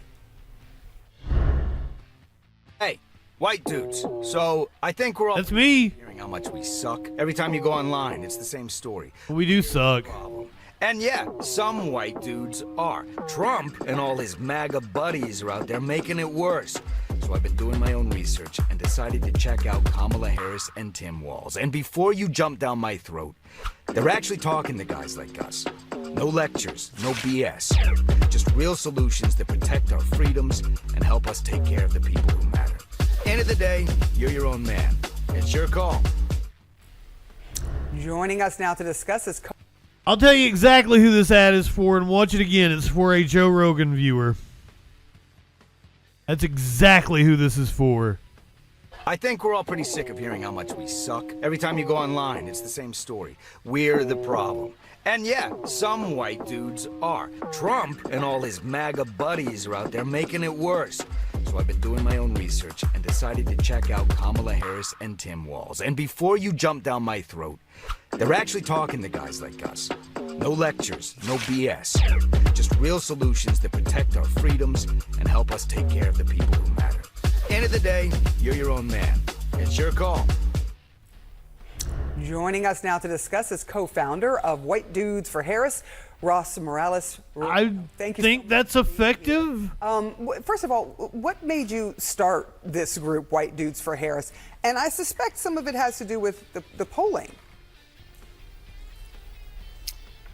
Hey, White Dudes. So I think we're all That's me. Hearing how much we suck. Every time you go online, it's the same story. We do suck. And yeah, some white dudes are. Trump and all his MAGA buddies are out there making it worse. So I've been doing my own research and decided to check out Kamala Harris and Tim Walz. And before you jump down my throat, they're actually talking to guys like us. No lectures, no BS. Just real solutions that protect our freedoms and help us take care of the people who matter. End of the day, you're your own man. It's your call. Joining us now to discuss this. I'll tell you exactly who this ad is for, and watch it again. It's for a Joe Rogan viewer. That's exactly who this is for. I think we're all pretty sick of hearing how much we suck. Every time you go online, it's the same story. We're the problem. And yeah, some white dudes are. Trump and all his MAGA buddies are out there making it worse. So I've been doing my own research and decided to check out Kamala Harris and Tim Walz. And before you jump down my throat, they're actually talking to guys like us. No lectures, no BS. Just real solutions that protect our freedoms and help us take care of the people who matter. End of the day, you're your own man. It's your call. Joining us now to discuss is co-founder of White Dudes for Harris, Ross Morales. I think that's effective. First of all, what made you start this group, White Dudes for Harris? And I suspect some of it has to do with the polling.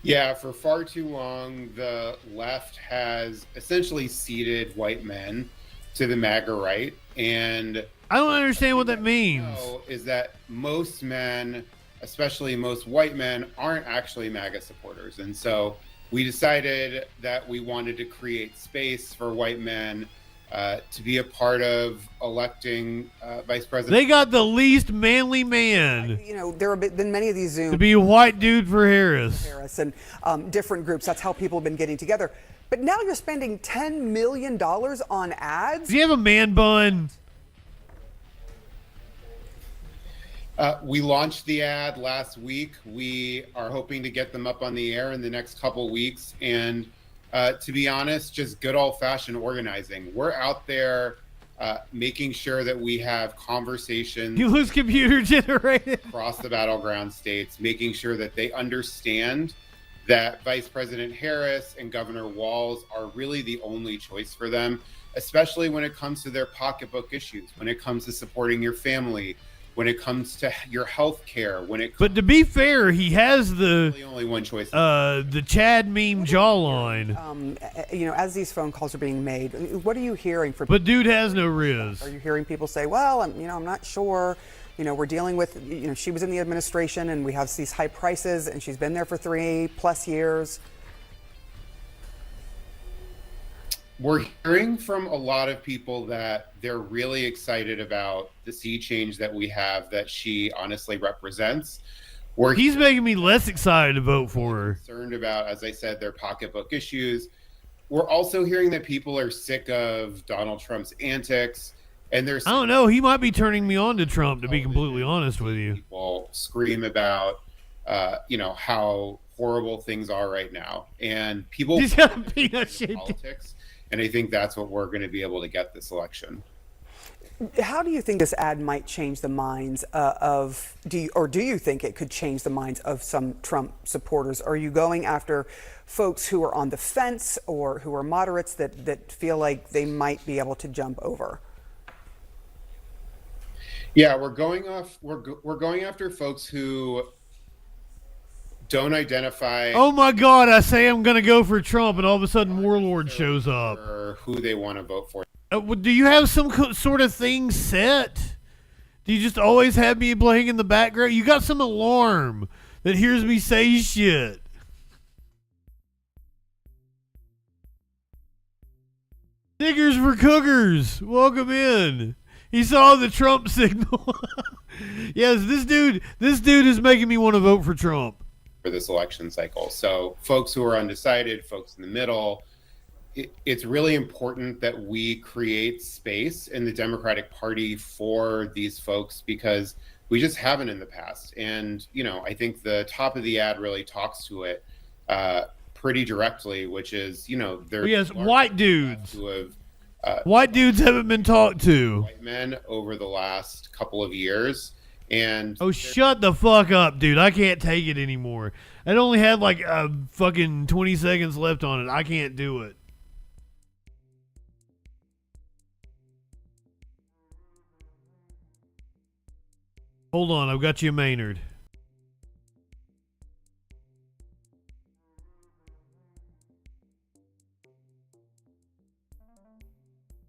Yeah, for far too long, the left has essentially ceded white men to the MAGA right. And I don't understand what that means. Is that most men, especially most white men, aren't actually MAGA supporters. And so we decided that we wanted to create space for white men to be a part of electing vice president. They got the least manly man. You know, there have been many of these Zoom to be a white dude for Harris. And different groups. That's how people have been getting together. But now you're spending $10 million on ads. Do you have a man bun? We launched the ad last week. We are hoping to get them up on the air in the next couple weeks. And to be honest, just good old-fashioned organizing. We're out there making sure that we have conversations. He looks computer generated. Across the battleground states, making sure that they understand that Vice President Harris and Governor Walz are really the only choice for them, especially when it comes to their pocketbook issues, when it comes to supporting your family, when it comes to your health care, But to be fair, he has the only one choice. The Chad meme jawline. You know, as these phone calls are being made, what are you hearing from? But dude has no riz. Are you hearing people say, "Well, I'm not sure. You know, we're dealing with. You know, she was in the administration, and we have these high prices, and she's been there for 3+ years." We're hearing from a lot of people that they're really excited about the sea change that we have that she honestly represents. He's making me less excited to vote for her. Concerned about, as I said, their pocketbook issues. We're also hearing that people are sick of Donald Trump's antics. And there's I don't know. He might be turning me on to Trump, to be completely honest with you. People scream about, how horrible things are right now. And people He's got a peanut-shaped politics. And I think that's what we're going to be able to get this election. How do you think this ad might change the minds do you think it could change the minds of some Trump supporters? Are you going after folks who are on the fence or who are moderates that feel like they might be able to jump over? Yeah, we're going after folks who don't identify. Oh my God! I say I'm going to go for Trump, and all of a sudden, Warlord shows up. Or who they want to vote for. Do you have some sort of thing set? Do you just always have me playing in the background? You got some alarm that hears me say shit. Niggers for cookers, welcome in. He saw the Trump signal. Yes, this dude is making me want to vote for Trump. For this election cycle. So folks who are undecided, folks in the middle, it's really important that we create space in the Democratic Party for these folks because we just haven't in the past. And, I think the top of the ad really talks to it pretty directly, which is, there's white dudes who have white dudes haven't been talked to. White men over the last couple of years. And shut the fuck up, dude. I can't take it anymore. It only had like fucking 20 seconds left on it. I can't do it. Hold on, I've got you Maynard.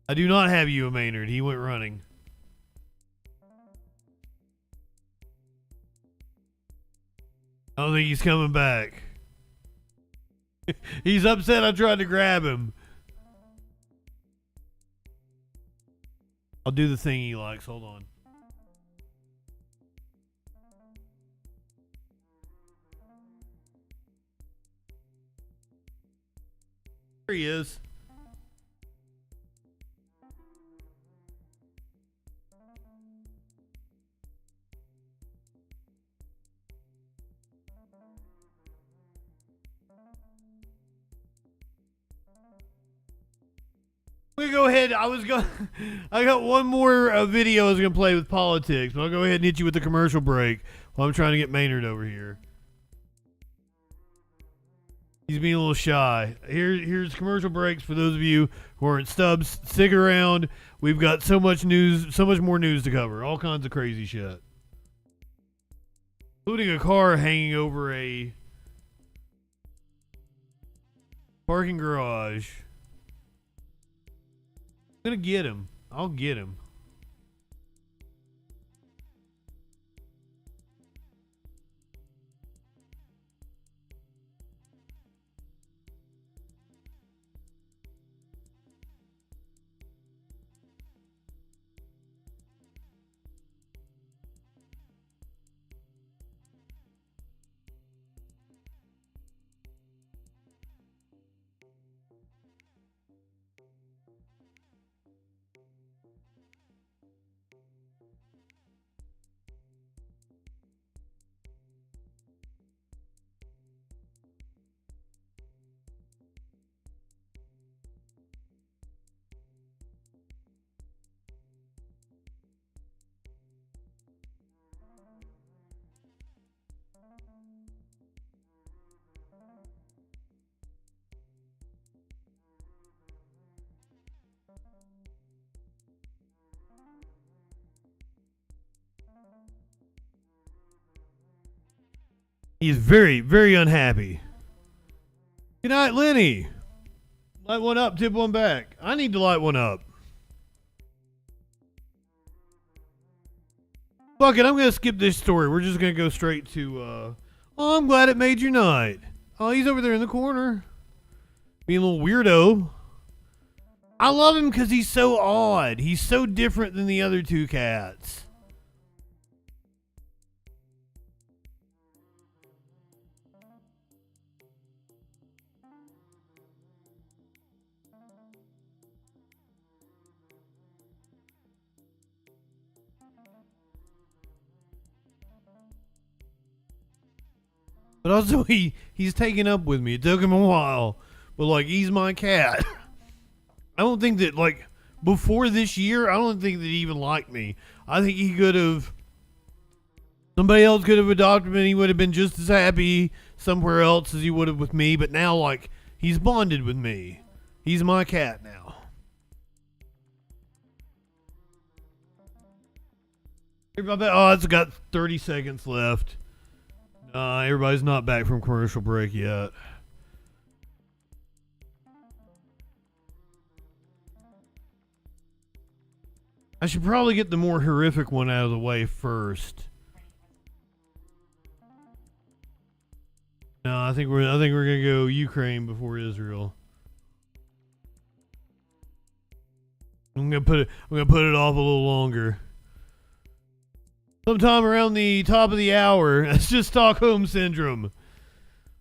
I do not have you Maynard. He went running. I don't think he's coming back. He's upset I tried to grab him. I'll do the thing he likes. Hold on. There he is. We go ahead. I got one more video I was gonna play with politics, but I'll go ahead and hit you with the commercial break while I'm trying to get Maynard over here. He's being a little shy. Here's commercial breaks for those of you who aren't stubs. Stick around. We've got so much news, so much more news to cover. All kinds of crazy shit, including a car hanging over a parking garage. I'm gonna get him. I'll get him. He's very, very unhappy. Good night, Lenny. Light one up, tip one back. I need to light one up. Fuck it, I'm going to skip this story. We're just going to go straight to, oh, I'm glad it made your night. Oh, he's over there in the corner. Being a little weirdo. I love him because he's so odd. He's so different than the other two cats. But also, he's taken up with me. It took him a while. But, like, he's my cat. I don't think that, like, before this year, I don't think that he even liked me. I think he could have... Somebody else could have adopted him and he would have been just as happy somewhere else as he would have with me. But now, like, he's bonded with me. He's my cat now. Oh, it's got 30 seconds left. Everybody's not back from commercial break yet. I should probably get the more horrific one out of the way first. No, I think we're gonna go Ukraine before Israel. I'm gonna put it off a little longer. Sometime around the top of the hour. That's just Stockholm Syndrome.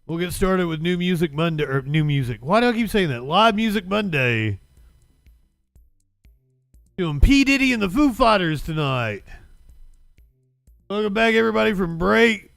We'll get started with New Music Monday. Or New Music. Why do I keep saying that? Live Music Monday. Doing P. Diddy and the Foo Fighters tonight. Welcome back, everybody, from break.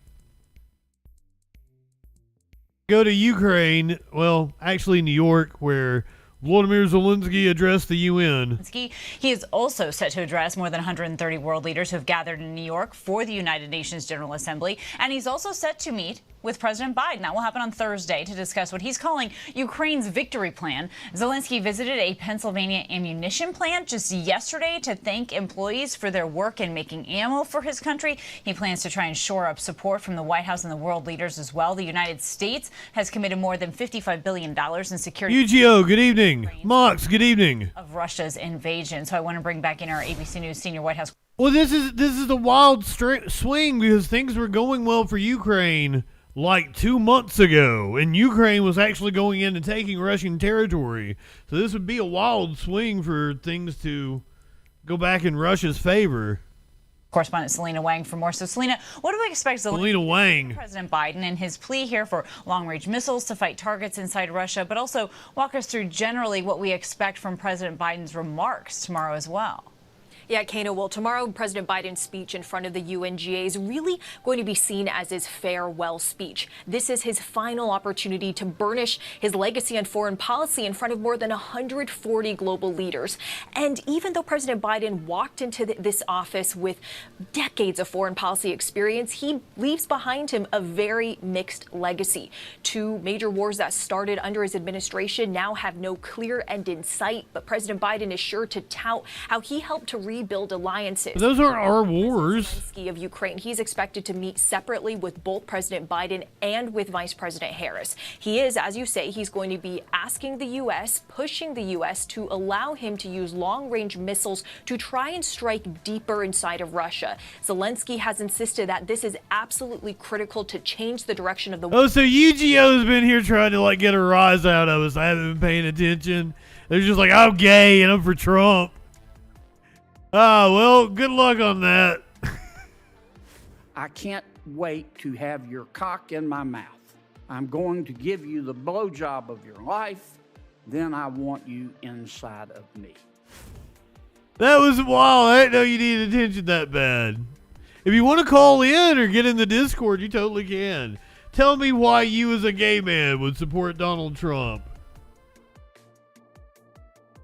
Go to Ukraine. Well, actually New York, where Volodymyr Zelensky addressed the UN. He is also set to address more than 130 world leaders who have gathered in New York for the United Nations General Assembly. And he's also set to meet with President Biden. That will happen on Thursday to discuss what he's calling Ukraine's victory plan. Zelensky visited a Pennsylvania ammunition plant just yesterday to thank employees for their work in making ammo for his country. He plans to try and shore up support from the White House and the world leaders as well. The United States has committed more than $55 billion in security. UGO, good evening. Mox, good evening. Of Russia's invasion. So I want to bring back in our ABC News senior White House. Well, this is a wild swing because things were going well for Ukraine like 2 months ago, and Ukraine was actually going in and taking Russian territory. So this would be a wild swing for things to go back in Russia's favor. Correspondent Selena Wang for more. So, Selena, what do we expect President Biden and his plea here for long-range missiles to fight targets inside Russia, but also walk us through generally what we expect from President Biden's remarks tomorrow as well? Yeah, Kano, well, tomorrow President Biden's speech in front of the UNGA is really going to be seen as his farewell speech. This is his final opportunity to burnish his legacy on foreign policy in front of more than 140 global leaders. And even though President Biden walked into this office with decades of foreign policy experience, he leaves behind him a very mixed legacy. Two major wars that started under his administration now have no clear end in sight, but President Biden is sure to tout how he helped to rebuild alliances. But those aren't our wars. Zelensky of Ukraine, he's expected to meet separately with both President Biden and with Vice President Harris. He is, as you say, he's going to be asking the U.S., pushing the U.S. to allow him to use long-range missiles to try and strike deeper inside of Russia. Zelensky has insisted that this is absolutely critical to change the direction of the war. Oh, so UGO's been here trying to like get a rise out of us. I haven't been paying attention. They're just like, I'm gay and I'm for Trump. Ah, well, good luck on that. I can't wait to have your cock in my mouth. I'm going to give you the blowjob of your life. Then I want you inside of me. That was wild. I didn't know you needed attention that bad. If you want to call in or get in the Discord, you totally can. Tell me why you as a gay man would support Donald Trump.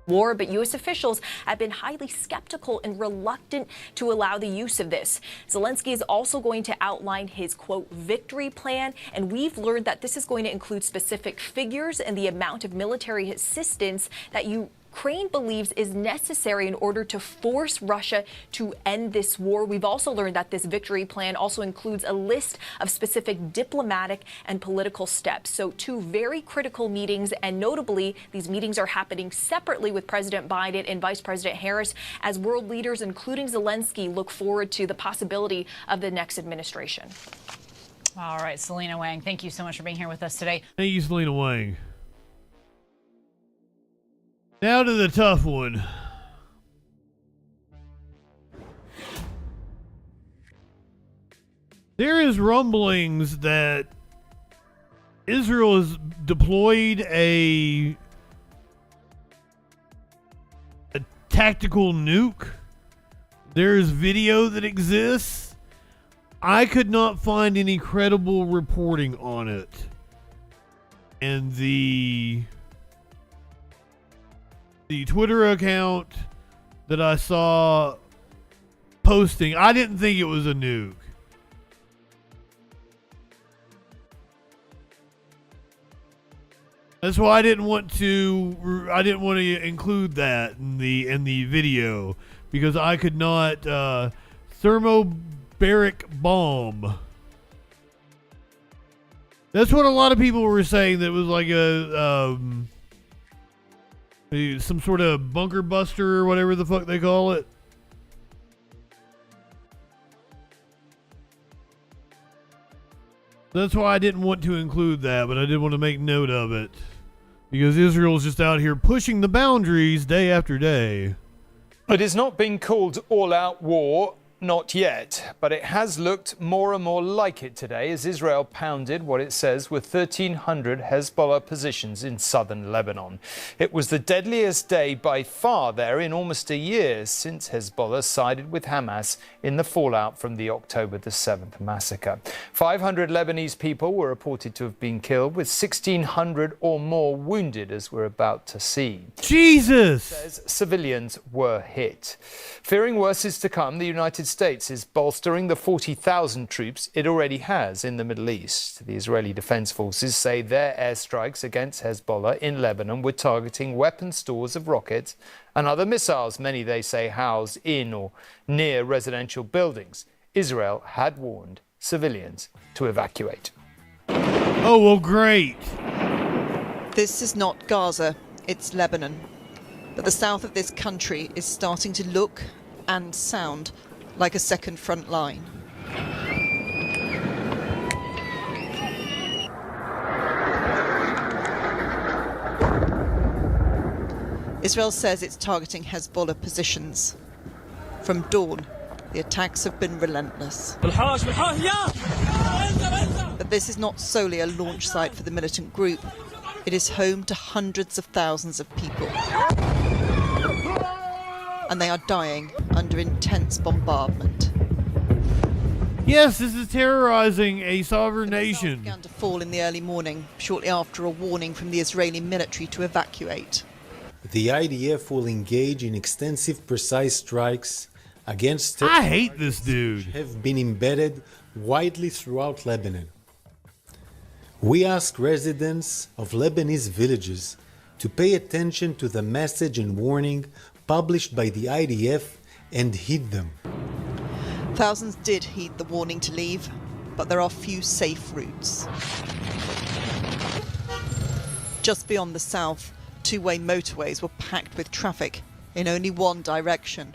War, but U.S. officials have been highly skeptical and reluctant to allow the use of this. Zelensky is also going to outline his, quote, victory plan, and we've learned that this is going to include specific figures and the amount of military assistance that Ukraine believes is necessary in order to force Russia to end this war. We've also learned that this victory plan also includes a list of specific diplomatic and political steps. So two very critical meetings, and notably, these meetings are happening separately with President Biden and Vice President Harris as world leaders, including Zelensky, look forward to the possibility of the next administration. All right, Selena Wang, thank you so much for being here with us today. Thank you, Selena Wang. Now to the tough one. There is rumblings that Israel has deployed a tactical nuke. There is video that exists. I could not find any credible reporting on it. And the Twitter account that I saw posting, I didn't think it was a nuke. That's why I didn't want to include that in the video, because I could not thermobaric bomb. That's what a lot of people were saying, that was like some sort of bunker buster or whatever the fuck they call it. That's why I didn't want to include that, but I did want to make note of it. Because Israel's just out here pushing the boundaries day after day. It is not being called all-out war. Not yet, but it has looked more and more like it today as Israel pounded what it says were 1,300 Hezbollah positions in southern Lebanon. It was the deadliest day by far there in almost a year since Hezbollah sided with Hamas in the fallout from the October the 7th massacre. 500 Lebanese people were reported to have been killed, with 1,600 or more wounded, as we're about to see. Jesus! It says civilians were hit. Fearing worse is to come, the United States is bolstering the 40,000 troops it already has in the Middle East. The Israeli Defense Forces say their airstrikes against Hezbollah in Lebanon were targeting weapon stores of rockets and other missiles, many they say housed in or near residential buildings. Israel had warned civilians to evacuate. Oh, well, great. This is not Gaza, it's Lebanon. But the south of this country is starting to look and sound like a second front line. Israel says it's targeting Hezbollah positions. From dawn, the attacks have been relentless. But this is not solely a launch site for the militant group. It is home to hundreds of thousands of people. and they are dying under intense bombardment. Yes, this is terrorizing a sovereign The nation. began to fall in the early morning, shortly after a warning from the Israeli military to evacuate. The IDF will engage in extensive precise strikes against I hate this dude. which have been embedded widely throughout Lebanon. We ask residents of Lebanese villages to pay attention to the message and warning published by the IDF and heed them. Thousands did heed the warning to leave, but there are few safe routes. Just beyond the south, two-way motorways were packed with traffic in only one direction.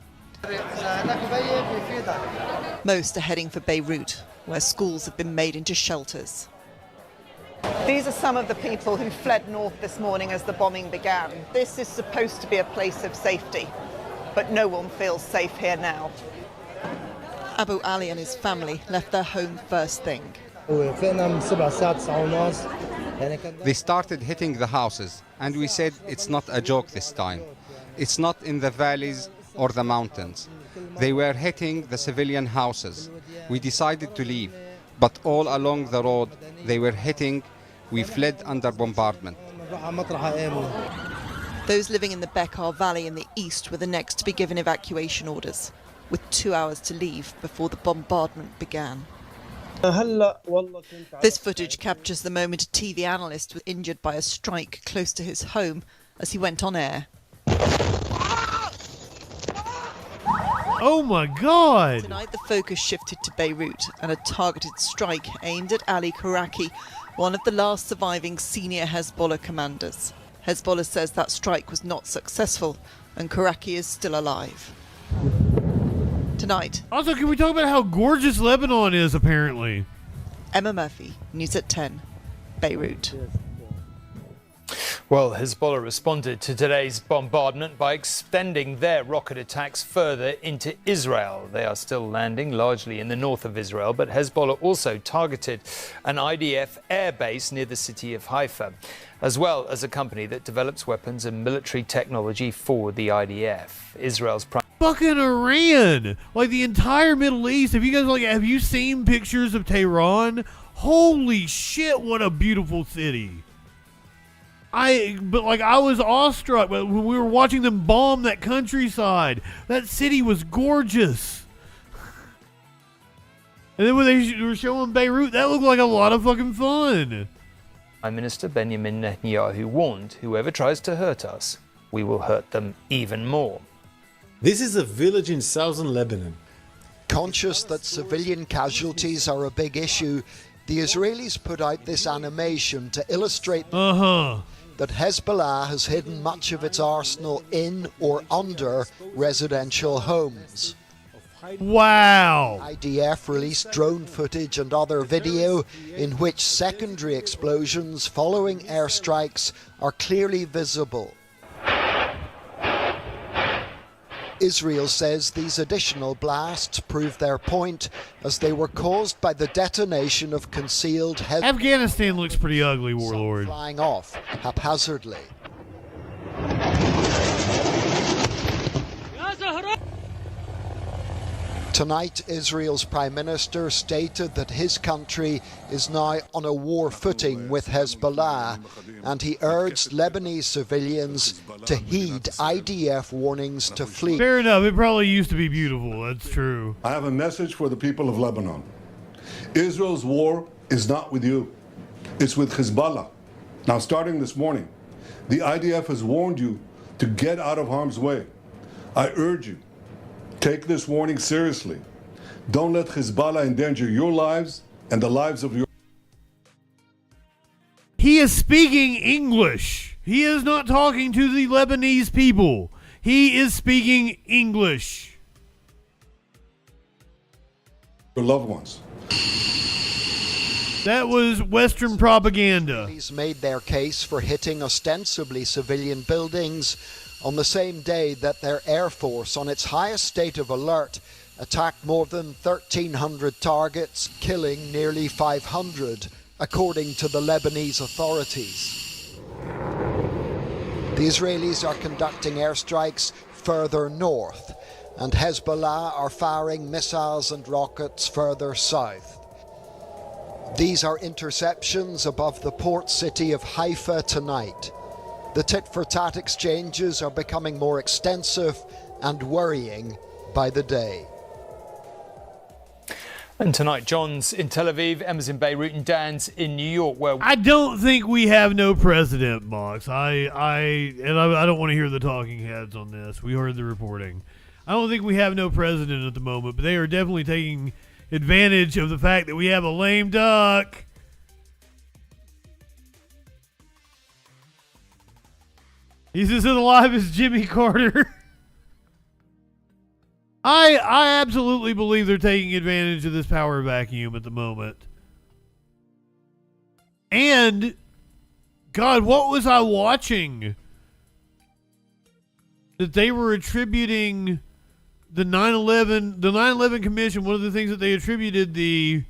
Most are heading for Beirut, where schools have been made into shelters. These are some of the people who fled north this morning as the bombing began. This is supposed to be a place of safety, but no one feels safe here now. Abu Ali and his family left their home first thing. They started hitting the houses, and we said it's not a joke this time. It's not in the valleys or the mountains. They were hitting the civilian houses. We decided to leave, but all along the road they were hitting. We fled under bombardment. Those living in the Bekaa Valley in the east were the next to be given evacuation orders, with 2 hours to leave before the bombardment began. This footage captures the moment a TV analyst was injured by a strike close to his home as he went on air. Oh my God! Tonight the focus shifted to Beirut and a targeted strike aimed at Ali Karaki, one of the last surviving senior Hezbollah commanders. Hezbollah says that strike was not successful and Karaki is still alive. Tonight. Also, can we talk about how gorgeous Lebanon is, apparently? Emma Murphy, News at 10, Beirut. Well, Hezbollah responded to today's bombardment by extending their rocket attacks further into Israel. They are still landing largely in the north of Israel, but Hezbollah also targeted an IDF air base near the city of Haifa, as well as a company that develops weapons and military technology for the IDF. Israel's prime Fucking Iran! Like the entire Middle East. Have you seen pictures of Tehran? Holy shit, what a beautiful city. I was awestruck when we were watching them bomb that countryside. That city was gorgeous. And then when they were showing Beirut, that looked like a lot of fucking fun. Prime Minister Benjamin Netanyahu warned, whoever tries to hurt us, we will hurt them even more. This is a village in southern Lebanon. Conscious that civilian casualties are a big issue, the Israelis put out this animation to illustrate that Hezbollah has hidden much of its arsenal in or under residential homes. Wow! IDF released drone footage and other video in which secondary explosions following airstrikes are clearly visible. Israel says these additional blasts prove their point as they were caused by the detonation of concealed Afghanistan looks pretty ugly, Warlord. Flying off haphazardly. Tonight, Israel's Prime Minister stated that his country is now on a war footing with Hezbollah, and he urged Lebanese civilians to heed IDF warnings to flee. Fair enough, it probably used to be beautiful, that's true. I have a message for the people of Lebanon. Israel's war is not with you, it's with Hezbollah. Now, starting this morning, the IDF has warned you to get out of harm's way. I urge you, take this warning seriously. Don't let Hezbollah endanger your lives and the lives of your... He is speaking English. He is not talking to the Lebanese people. He is speaking English. Your loved ones. That was Western propaganda. Israelis made their case for hitting ostensibly civilian buildings on the same day that their Air Force, on its highest state of alert, attacked more than 1,300 targets, killing nearly 500, according to the Lebanese authorities. The Israelis are conducting airstrikes further north, and Hezbollah are firing missiles and rockets further south. These are interceptions above the port city of Haifa tonight. The tit-for-tat exchanges are becoming more extensive and worrying by the day. And tonight, John's in Tel Aviv, Emma's in Beirut, and Dan's in New York. Where I don't think we have no president, Mox. I don't want to hear the talking heads on this. We heard the reporting. I don't think we have no president at the moment, but they are definitely taking advantage of the fact that we have a lame duck. He's just as alive as Jimmy Carter. I absolutely believe they're taking advantage of this power vacuum at the moment. And, God, what was I watching? That they were attributing the 9/11 Commission, one of the things that they attributed the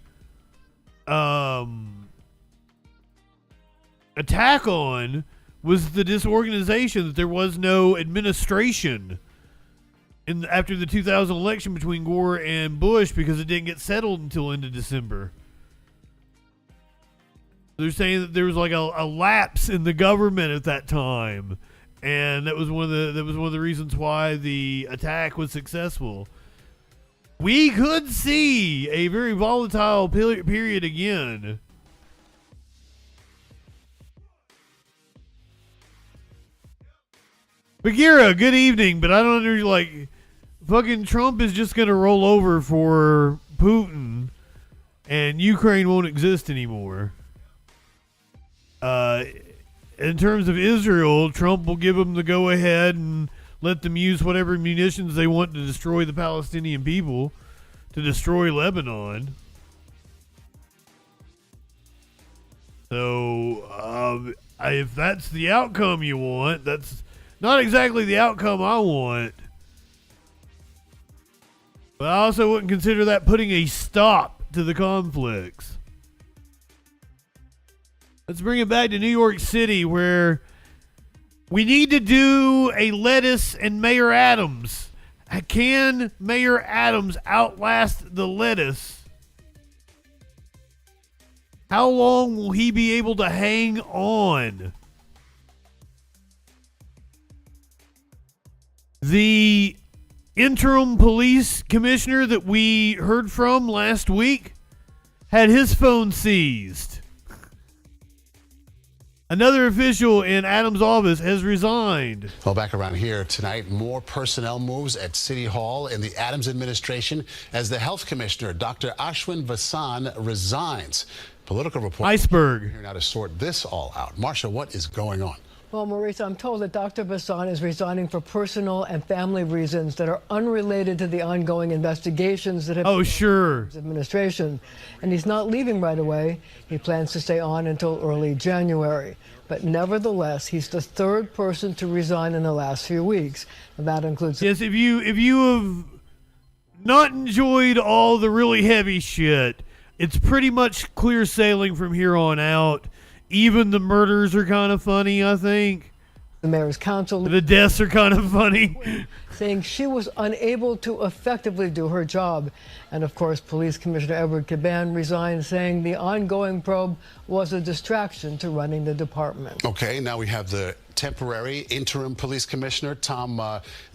attack on was the disorganization, that there was no administration after the 2000 election between Gore and Bush because it didn't get settled until into December. They're saying that there was like a lapse in the government at that time, and that was one of the reasons why the attack was successful. We could see a very volatile period again. Bagheera, good evening, but I don't understand, fucking Trump is just going to roll over for Putin and Ukraine won't exist anymore. In terms of Israel, Trump will give them the go-ahead and let them use whatever munitions they want to destroy the Palestinian people, to destroy Lebanon. So, if that's the outcome you want, that's not exactly the outcome I want. But I also wouldn't consider that putting a stop to the conflicts. Let's bring it back to New York City, where we need to do a lettuce and Mayor Adams. Can Mayor Adams outlast the lettuce? How long will he be able to hang on? The interim police commissioner that we heard from last week had his phone seized. Another official in Adams' office has resigned. Well, back around here tonight, more personnel moves at City Hall in the Adams administration as the health commissioner, Dr. Ashwin Vasan, resigns. Political report Iceberg here now to sort this all out. Marcia, what is going on? Well, Maurice, I'm told that Dr. Vasan is resigning for personal and family reasons that are unrelated to the ongoing investigations that have been in his administration. And he's not leaving right away. He plans to stay on until early January. But nevertheless, he's the third person to resign in the last few weeks. And that includes... Yes, if you have not enjoyed all the really heavy shit, it's pretty much clear sailing from here on out. Even the murders are kind of funny, I think. The mayor's council... The deaths are kind of funny. Saying she was unable to effectively do her job. And, of course, Police Commissioner Edward Caban resigned, saying the ongoing probe was a distraction to running the department. Okay, now we have the temporary interim police commissioner, Tom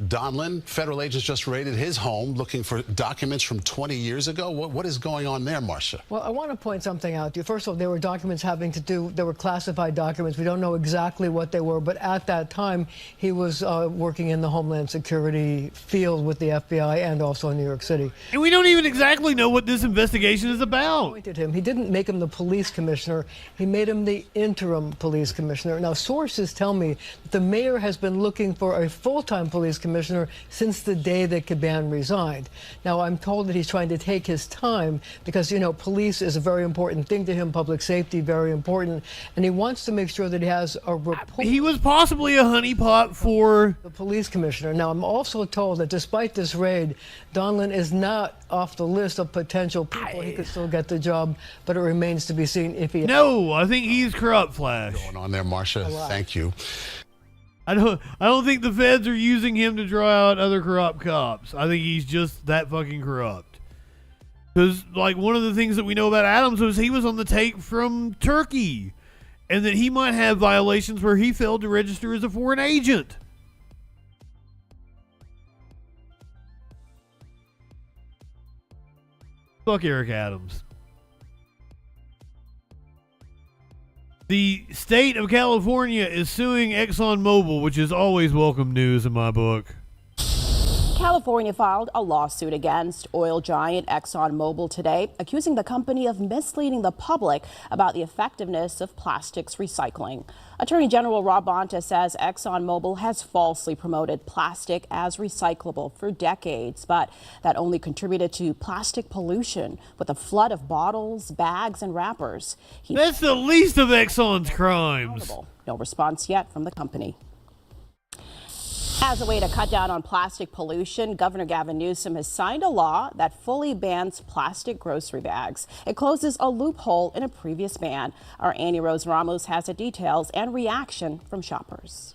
Donlin. Federal agents just raided his home looking for documents from 20 years ago. What is going on there, Marcia? Well, I want to point something out to you. First of all, there were documents having to do, there were classified documents. We don't know exactly what they were, but at that time, he was working in the Homeland Security field with the FBI and also in New York City. And we don't even exactly know what this investigation is about. Appointed him. He didn't make him the police commissioner. He made him the interim police commissioner. Now, sources tell me that the mayor has been looking for a full-time police commissioner since the day that Caban resigned. Now, I'm told that he's trying to take his time because, you know, police is a very important thing to him, public safety, very important, and he wants to make sure that he has a report. He was possibly a honeypot for the police commissioner. Now, I'm also told that despite this raid, Donlin is not off the list of potential people. He could still get the job, but it remains to be seen if he... No, I think he's corrupt, Flash. Going on there, Marcia. Thank you. I don't think the feds are using him to draw out other corrupt cops. I think he's just that fucking corrupt. Because, like, one of the things that we know about Adams was he was on the take from Turkey, and that he might have violations where he failed to register as a foreign agent. Fuck Eric Adams. The state of California is suing ExxonMobil, which is always welcome news in my book. California filed a lawsuit against oil giant ExxonMobil today, accusing the company of misleading the public about the effectiveness of plastics recycling. Attorney General Rob Bonta says ExxonMobil has falsely promoted plastic as recyclable for decades, but that only contributed to plastic pollution with a flood of bottles, bags, and wrappers. That's the least of Exxon's crimes. No response yet from the company. As a way to cut down on plastic pollution, Governor Gavin Newsom has signed a law that fully bans plastic grocery bags. It closes a loophole in a previous ban. Our Annie Rose Ramos has the details and reaction from shoppers.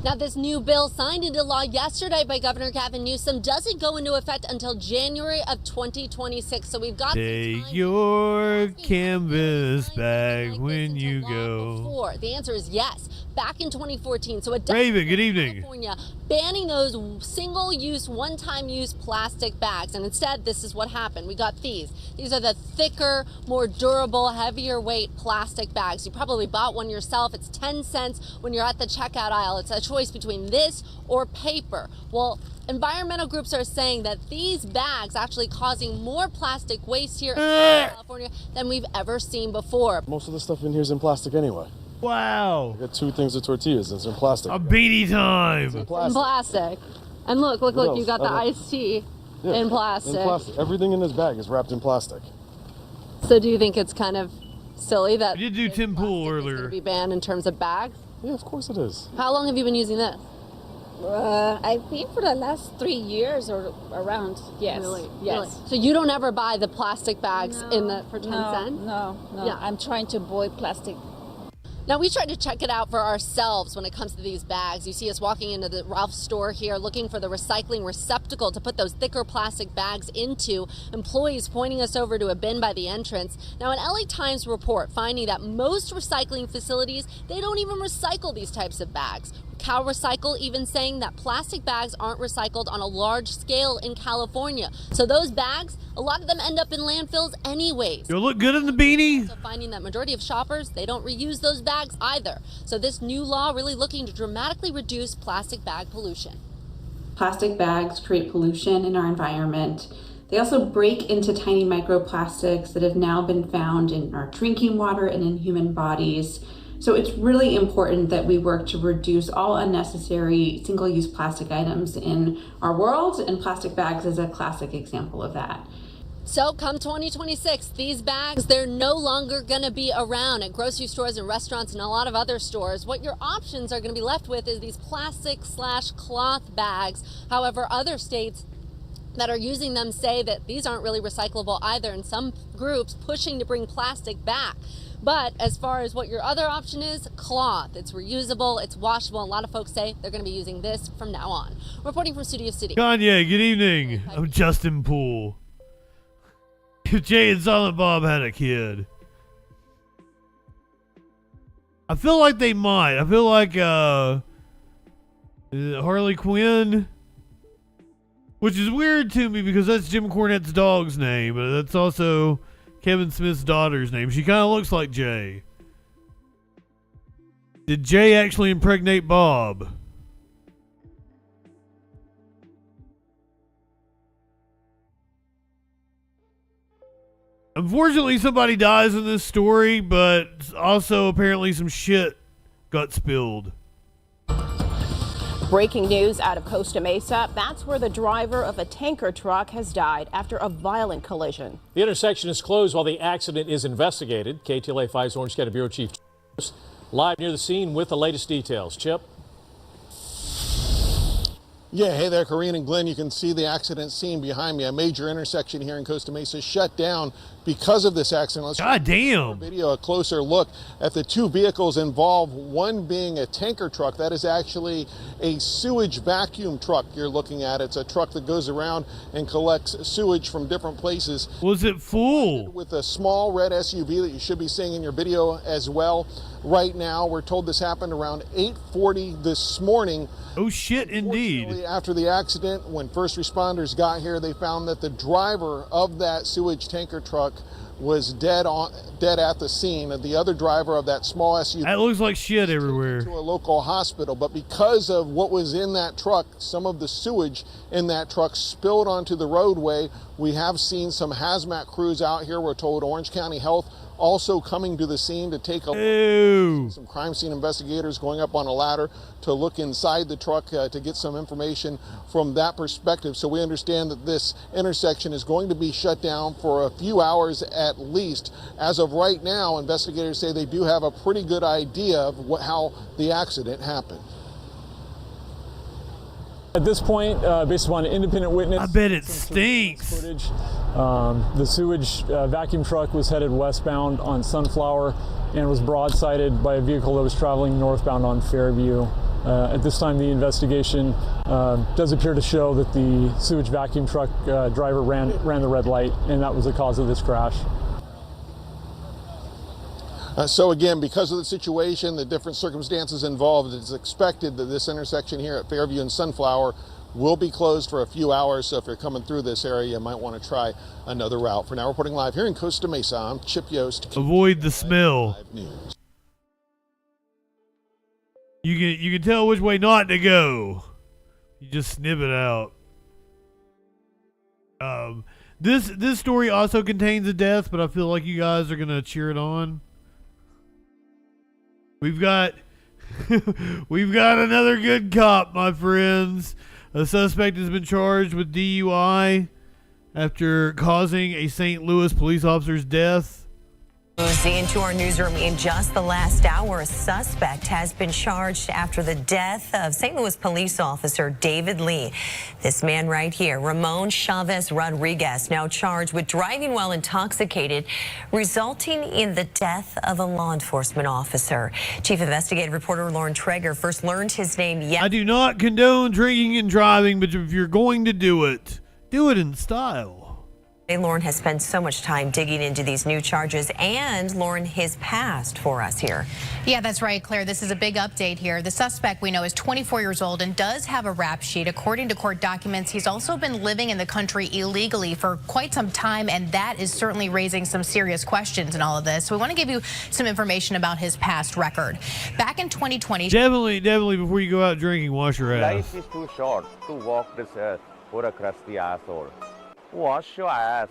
Now, this new bill signed into law yesterday by Governor Gavin Newsom doesn't go into effect until January of 2026. So we've got Take your canvas bag when you go. before. The answer is yes. Back in 2014. So it Raven, good evening. California banning those single-use, one-time-use plastic bags. And instead, this is what happened. We got these. These are the thicker, more durable, heavier weight plastic bags. You probably bought one yourself. It's 10 cents when you're at the checkout aisle. It's a choice between this or paper. Well, environmental groups are saying that these bags actually causing more plastic waste here in California than we've ever seen before. Most of the stuff in here is in plastic anyway. Wow. I got two things of tortillas. It's in plastic. A beanie time. It's in In plastic. plastic. And look, What you else? got the Okay. iced tea Yeah, in plastic. In plastic. Everything in this bag is wrapped in plastic. So do you think it's kind of silly that you did do Tim Pool earlier? be banned in terms of bags? Yeah, of course it is. How long have you been using this? I think for the last 3 years or around, yes. Really? Yes. Really? So you don't ever buy the plastic bags for 10 no, cents? No. Yeah. I'm trying to avoid plastic. Now, we tried to check it out for ourselves when it comes to these bags. You see us walking into the Ralph's store here looking for the recycling receptacle to put those thicker plastic bags into. Employees pointing us over to a bin by the entrance. Now, an LA Times report finding that most recycling facilities, they don't even recycle these types of bags. Cal Recycle even saying that plastic bags aren't recycled on a large scale in California. So those bags, a lot of them end up in landfills anyways. You'll look good in the beanie. Also finding that majority of shoppers, they don't reuse those bags either. So this new law really looking to dramatically reduce plastic bag pollution. Plastic bags create pollution in our environment. They also break into tiny microplastics that have now been found in our drinking water and in human bodies. So it's really important that we work to reduce all unnecessary single-use plastic items in our world, and plastic bags is a classic example of that. So come 2026, these bags, they're no longer going to be around at grocery stores and restaurants and a lot of other stores. What your options are going to be left with is these plastic/cloth bags. However, other states that are using them say that these aren't really recyclable either, and some groups pushing to bring plastic back. But as far as what your other option is, cloth. It's reusable, it's washable. A lot of folks say they're going to be using this from now on. Reporting from Studio City. Kanye, good evening. I'm Justin Poole. If Jay and Silent Bob had a kid. I feel like they might. I feel like Harley Quinn. Which is weird to me because that's Jim Cornette's dog's name, but that's also Kevin Smith's daughter's name. She kind of looks like Jay. Did Jay actually impregnate Bob? Unfortunately, somebody dies in this story, but also apparently some shit got spilled. Breaking news out of Costa Mesa. That's where the driver of a tanker truck has died after a violent collision. The intersection is closed while the accident is investigated. KTLA 5's Orange County Bureau Chief live near the scene with the latest details. Chip? Yeah, hey there, Corinne and Glenn. You can see the accident scene behind me. A major intersection here in Costa Mesa shut down because of this accident. Let's God damn. Video, a closer look at the two vehicles involved, one being a tanker truck. That is actually a sewage vacuum truck you're looking at. It's a truck that goes around and collects sewage from different places. Was it full? With a small red SUV that you should be seeing in your video as well. Right now, we're told this happened around 8:40 this morning. Oh shit, indeed. After the accident, when first responders got here, they found that the driver of that sewage tanker truck was dead at the scene. And the other driver of that small SUV, that looks like shit everywhere, to a local hospital. But because of what was in that truck, some of the sewage in that truck spilled onto the roadway. We have seen some hazmat crews out here. We're told Orange County Health also coming to the scene to take a look. Some crime scene investigators going up on a ladder to look inside the truck to get some information from that perspective. So we understand that this intersection is going to be shut down for a few hours at least. As of right now, investigators say they do have a pretty good idea of how the accident happened. At this point, based upon independent witness, I bet it stinks. Footage, the sewage vacuum truck was headed westbound on Sunflower and was broadsided by a vehicle that was traveling northbound on Fairview. At this time, the investigation does appear to show that the sewage vacuum truck driver ran the red light, and that was the cause of this crash. So again, because of the situation, the different circumstances involved, it's expected that this intersection here at Fairview and Sunflower will be closed for a few hours. So if you're coming through this area, you might want to try another route. For now, reporting live here in Costa Mesa, I'm Chip Yost. Avoid the smell. You can tell which way not to go. You just sniff it out. This story also contains a death, but I feel like you guys are gonna cheer it on. We've got another good cop, my friends. A suspect has been charged with DUI after causing a St. Louis police officer's death. Into our newsroom in just the last hour, a suspect has been charged after the death of St. Louis police officer David Lee. This man right here, Ramon Chavez Rodriguez, now charged with driving while intoxicated, resulting in the death of a law enforcement officer. Chief investigative reporter Lauren Traeger first learned his name yesterday. I do not condone drinking and driving, but if you're going to do it in style. Lauren has spent so much time digging into these new charges and, Lauren, his past for us here. Yeah, that's right, Claire. This is a big update here. The suspect we know is 24 years old and does have a rap sheet. According to court documents, he's also been living in the country illegally for quite some time, and that is certainly raising some serious questions in all of this. So we want to give you some information about his past record. Back in 2020... Definitely, before you go out drinking, wash your ass. Life is too short to walk this earth for a crusty asshole. Wash your ass.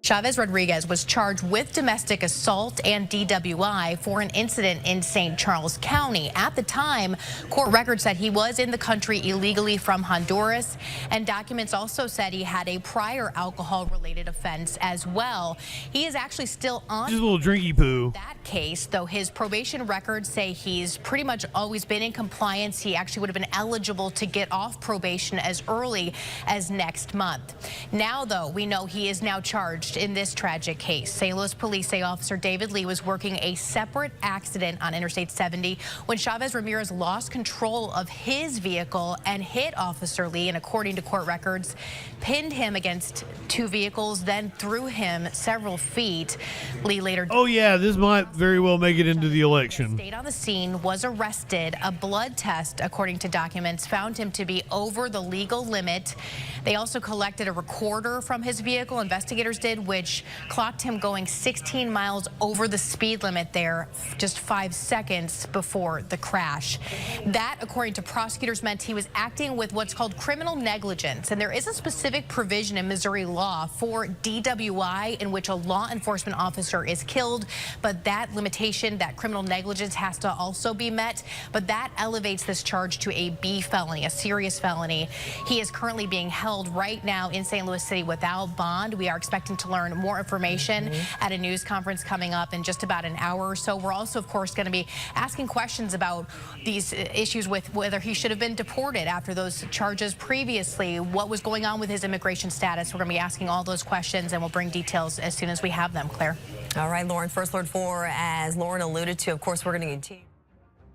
Chavez Rodriguez was charged with domestic assault and DWI for an incident in St. Charles County. At the time, court records said he was in the country illegally from Honduras, and documents also said he had a prior alcohol-related offense as well. He is actually still on just a little drinky poo. That case, though his probation records say he's pretty much always been in compliance. He actually would have been eligible to get off probation as early as next month. Now, though, we know he is now charged in this tragic case. St. Louis police say Officer David Lee was working a separate accident on Interstate 70 when Chavez Ramirez lost control of his vehicle and hit Officer Lee, and according to court records, pinned him against two vehicles, then threw him several feet. Lee later... Oh yeah, this might very well make it into the election. Stayed on the scene, was arrested. A blood test, according to documents, found him to be over the legal limit. They also collected a recorder from his vehicle, investigators did, which clocked him going 16 miles over the speed limit there just 5 seconds before the crash. That, according to prosecutors, meant he was acting with what's called criminal negligence. And there is a specific provision in Missouri law for DWI in which a law enforcement officer is killed. But that limitation, that criminal negligence, has to also be met. But that elevates this charge to a B felony, a serious felony. He is currently being held right now in St. Louis City without bond. We are expecting to learn learn more information at a news conference coming up in just about an hour or so. We're also, of course, going to be asking questions about these issues with whether he should have been deported after those charges previously, what was going on with his immigration status. We're going to be asking all those questions, and we'll bring details as soon as we have them. Claire. All right, Lauren, First Lord 4, as Lauren alluded to, of course, we're going to continue.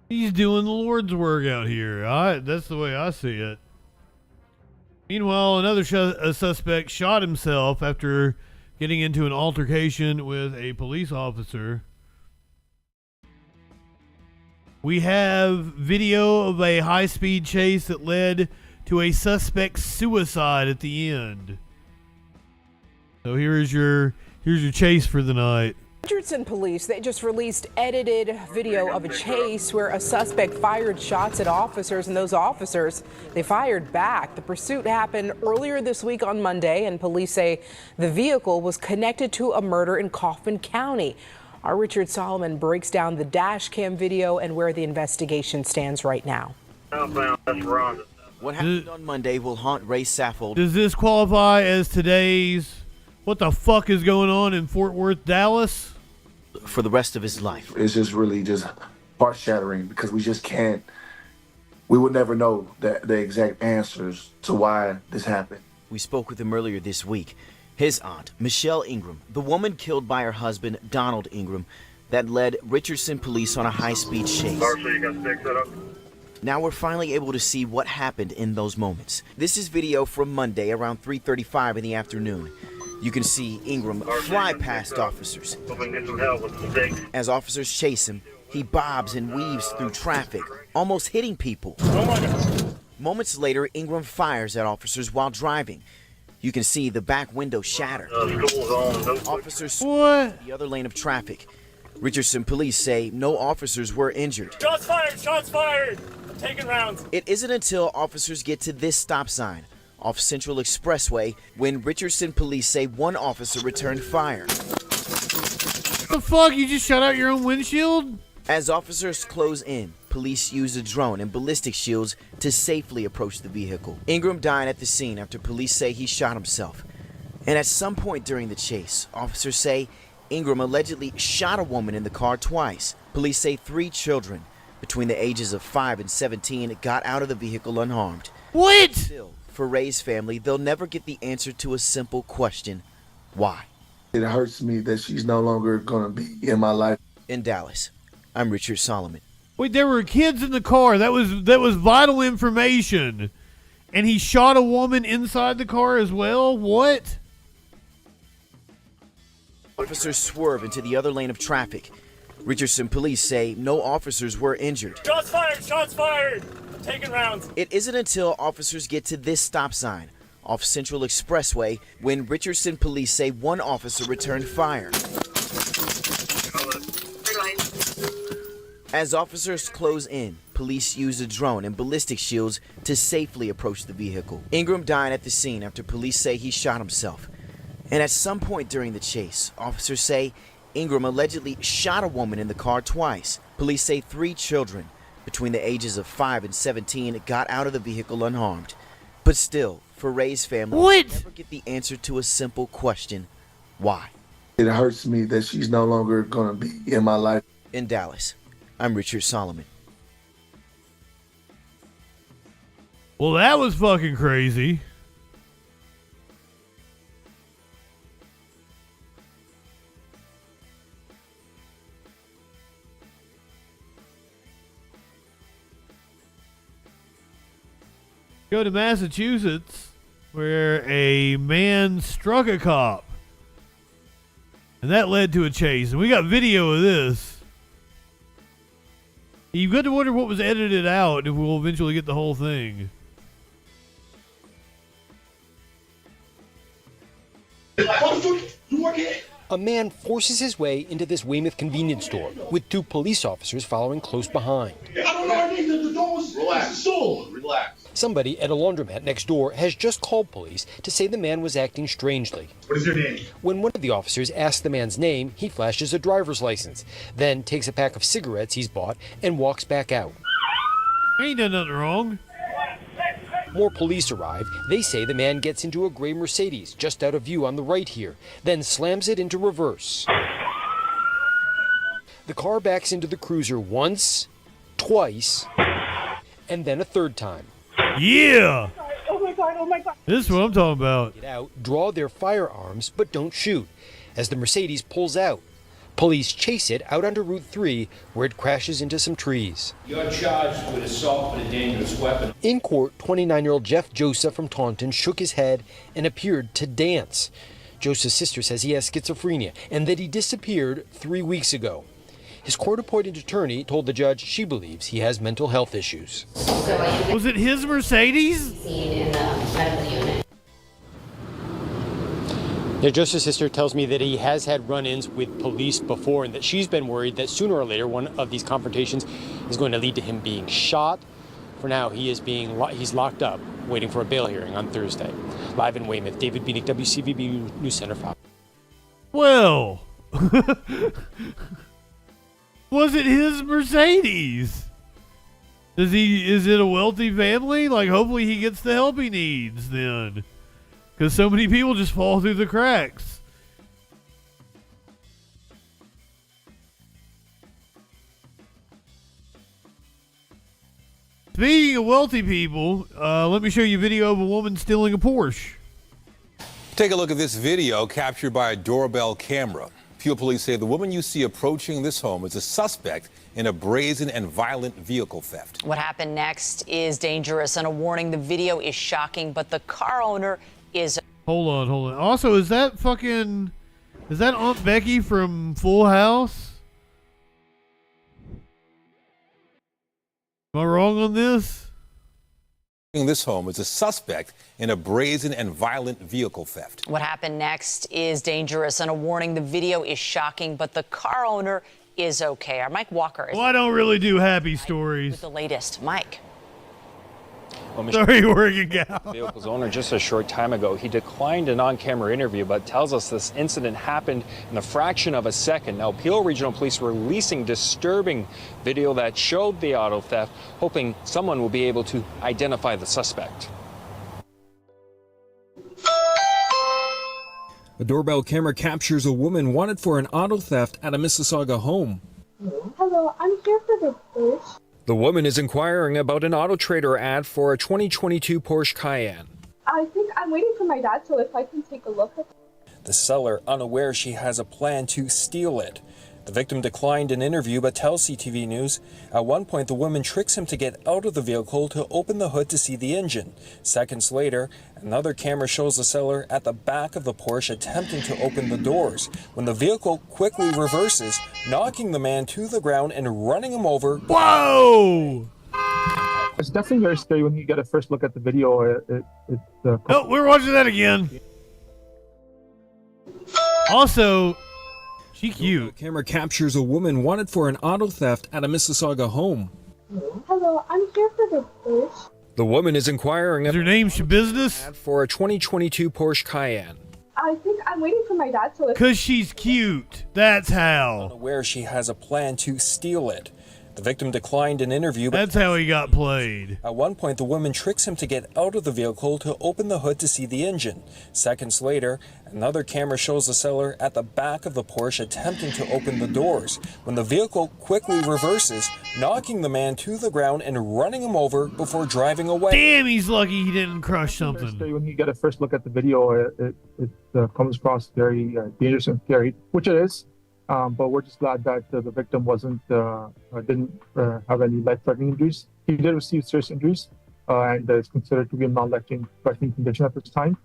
He's doing the Lord's work out here. That's the way I see it. Meanwhile, another suspect shot himself after getting into an altercation with a police officer. We have video of a high-speed chase that led to a suspect's suicide at the end. So here's your chase for the night. Richardson police, they just released edited video of a chase where a suspect fired shots at officers, and those officers, they fired back. The pursuit happened earlier this week on Monday, and police say the vehicle was connected to a murder in Kaufman County. Our Richard Solomon breaks down the dash cam video and where the investigation stands right now. What happened on Monday will haunt Ray Saffold. Does this qualify as today's what the fuck is going on in Fort Worth, Dallas? For the rest of his life. It's just really just heart-shattering because we would never know the exact answers to why this happened. We spoke with him earlier this week. His aunt, Michelle Ingram, the woman killed by her husband, Donald Ingram, that led Richardson police on a high-speed chase. Now we're finally able to see what happened in those moments. This is video from Monday around 3:35 in the afternoon. You can see Ingram fly past officers. As officers chase him, he bobs and weaves through traffic, almost hitting people. Moments later, Ingram fires at officers while driving. You can see the back window shatter. Officers swerve the other lane of traffic. Richardson police say no officers were injured. Shots fired! Shots fired! I'm taking rounds. It isn't until officers get to this stop sign off Central Expressway when Richardson police say one officer returned fire. The fuck? You just shut out your own windshield? As officers close in, police use a drone and ballistic shields to safely approach the vehicle. Ingram died at the scene after police say he shot himself. And at some point during the chase, officers say Ingram allegedly shot a woman in the car twice. Police say 3 children between the ages of 5 and 17 got out of the vehicle unharmed. What? Still, for Ray's family, they'll never get the answer to a simple question: why? It hurts me that she's no longer going to be in my life. In Dallas, I'm Richard Solomon. Wait, there were kids in the car. That was vital information. And he shot a woman inside the car as well? What? Officers swerve into the other lane of traffic. Richardson police say no officers were injured. Shots fired! Shots fired! I'm taking rounds. It isn't until officers get to this stop sign off Central Expressway when Richardson police say one officer returned fire. As officers close in, police use a drone and ballistic shields to safely approach the vehicle. Ingram died at the scene after police say he shot himself. And at some point during the chase, officers say Ingram allegedly shot a woman in the car twice. Police say 3 children between the ages of 5 and 17 got out of the vehicle unharmed. But still, for Ray's family, they'll never get the answer to a simple question: why? It hurts me that she's no longer going to be in my life. In Dallas, I'm Richard Solomon. Well, that was fucking crazy. Go to Massachusetts, where a man struck a cop. And that led to a chase. And we got video of this. You've got to wonder what was edited out if we'll eventually get the whole thing. A man forces his way into this Weymouth convenience store with 2 police officers following close behind. I don't know anything. The door was sold. Relax. Somebody at a laundromat next door has just called police to say the man was acting strangely. What is your name? When one of the officers asks the man's name, he flashes a driver's license, then takes a pack of cigarettes he's bought and walks back out. Ain't done nothing wrong. More police arrive. They say the man gets into a gray Mercedes just out of view on the right here, then slams it into reverse. The car backs into the cruiser once, twice, and then a third time. Yeah! Oh my God, oh my God. This is what I'm talking about. Get out, draw their firearms, but don't shoot. As the Mercedes pulls out, police chase it out onto Route 3, where it crashes into some trees. You're charged with assault with a dangerous weapon. In court, 29-year-old Jeff Joseph from Taunton shook his head and appeared to dance. Joseph's sister says he has schizophrenia and that he disappeared 3 weeks ago. His court-appointed attorney told the judge she believes he has mental health issues. Was it his Mercedes? In the medical unit. Now, Joseph's sister tells me that he has had run-ins with police before and that she's been worried that sooner or later one of these confrontations is going to lead to him being shot. For now, he's locked up, waiting for a bail hearing on Thursday. Live in Weymouth, David Bienick, WCVB News Center 5. Well, was it his Mercedes? Is it a wealthy family? Like, hopefully he gets the help he needs then. Because so many people just fall through the cracks. Speaking of wealthy people, let me show you a video of a woman stealing a Porsche. Take a look at this video captured by a doorbell camera. Peel police say the woman you see approaching this home is a suspect in a brazen and violent vehicle theft. What happened next is dangerous, and a warning: the video is shocking, but the car owner is... Hold on. Also, is that Aunt Becky from Full House? Am I wrong on this? This home is a suspect in a brazen and violent vehicle theft. What happened next is dangerous, and a warning: the video is shocking, but the car owner is okay. Our Mike Walker is... Well, I don't really do happy stories. With the latest. Mike. Well, Sorry, working out. The vehicle's owner just a short time ago. He declined an on-camera interview, but tells us this incident happened in the fraction of a second. Now, Peel Regional Police were releasing disturbing video that showed the auto theft, hoping someone will be able to identify the suspect. A doorbell camera captures a woman wanted for an auto theft at a Mississauga home. Hello, I'm here for the Porsche. The woman is inquiring about an Auto Trader ad for a 2022 Porsche Cayenne. I think I'm waiting for my dad, so if I can take a look at it. The seller, unaware she has a plan to steal it. The victim declined an interview but tells CTV News at one point the woman tricks him to get out of the vehicle to open the hood to see the engine. Seconds later, another camera shows the seller at the back of the Porsche attempting to open the doors, when the vehicle quickly reverses, knocking the man to the ground and running him over. Whoa! It's definitely very scary when you get a first look at the video. Oh, we're watching that again. Also, she cute. The camera captures a woman wanted for an auto theft at a Mississauga home. Hello, I'm here for the Porsche. The woman is inquiring. Is her name Shabusiness? For a 2022 Porsche Cayenne. I think I'm waiting for my dad, so if... Because she's cute. That's how. Unaware she has a plan to steal it. The victim declined an interview. That's how he got played. At one point, the woman tricks him to get out of the vehicle to open the hood to see the engine. Seconds later, another camera shows the seller at the back of the Porsche attempting to open the doors, when the vehicle quickly reverses, knocking the man to the ground and running him over before driving away. Damn, he's lucky he didn't crush something. When you get a first look at the video, it comes across very dangerous and scary, which it is. But we're just glad that the victim didn't have any life-threatening injuries. He did receive serious injuries, and is considered to be in non-life-threatening condition at this time.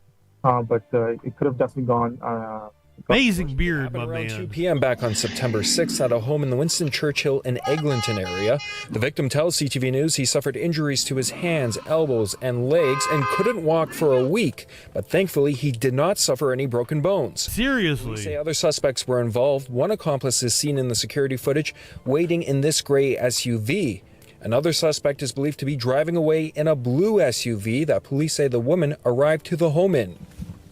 But it could have definitely gone. Amazing beard, my around man. 2 p.m. back on September 6th at a home in the Winston Churchill and Eglinton area. The victim tells CTV News he suffered injuries to his hands, elbows, and legs and couldn't walk for a week. But thankfully, he did not suffer any broken bones. Seriously? Police say other suspects were involved. One accomplice is seen in the security footage waiting in this gray SUV. Another suspect is believed to be driving away in a blue SUV that police say the woman arrived to the home in.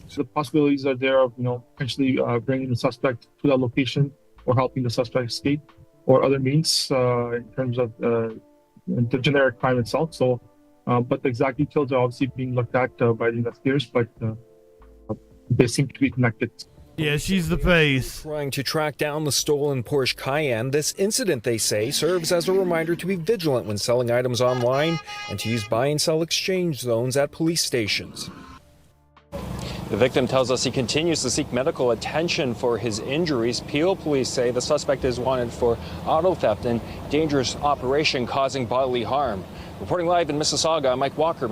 So the possibilities are there of, potentially bringing the suspect to that location or helping the suspect escape or other means in terms of the generic crime itself. So But the exact details are obviously being looked at by the investigators, but they seem to be connected. Yeah, she's the face. Trying to track down the stolen Porsche Cayenne, this incident, they say, serves as a reminder to be vigilant when selling items online and to use buy and sell exchange zones at police stations. The victim tells us he continues to seek medical attention for his injuries. Peel police say the suspect is wanted for auto theft and dangerous operation causing bodily harm. Reporting live in Mississauga, I'm Mike Walker.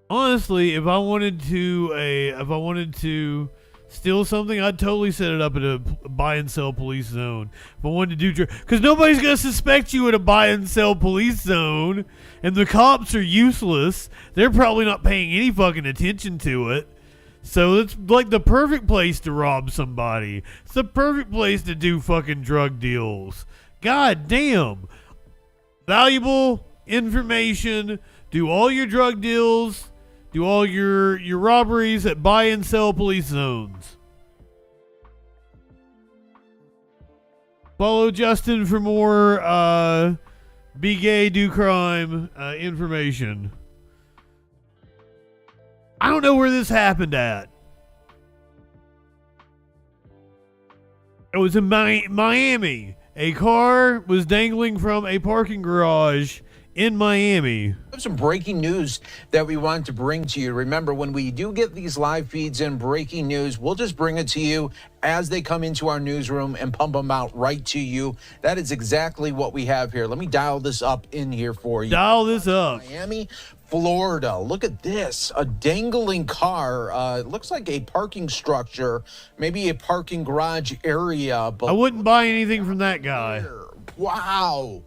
Honestly, if I wanted to steal something, I'd totally set it up at a buy and sell police zone. If I wanted to do, because nobody's gonna suspect you at a buy and sell police zone, and the cops are useless. They're probably not paying any fucking attention to it. So it's like the perfect place to rob somebody. It's the perfect place to do fucking drug deals. God damn. Valuable information. Do all your drug deals. Do all your robberies at buy and sell police zones. Follow Justin for more be gay, do crime information. I don't know where this happened at. It was in Miami. A car was dangling from a parking garage in Miami. Some breaking news that we want to bring to you. Remember, when we do get these live feeds and breaking news, we'll just bring it to you as they come into our newsroom and pump them out right to you. That is exactly what we have here. Let me dial this up in here for you. Dial this up. Miami, Florida. Look at this. A dangling car. It looks like a parking structure, maybe a parking garage area. But I wouldn't buy anything from that guy. Wow.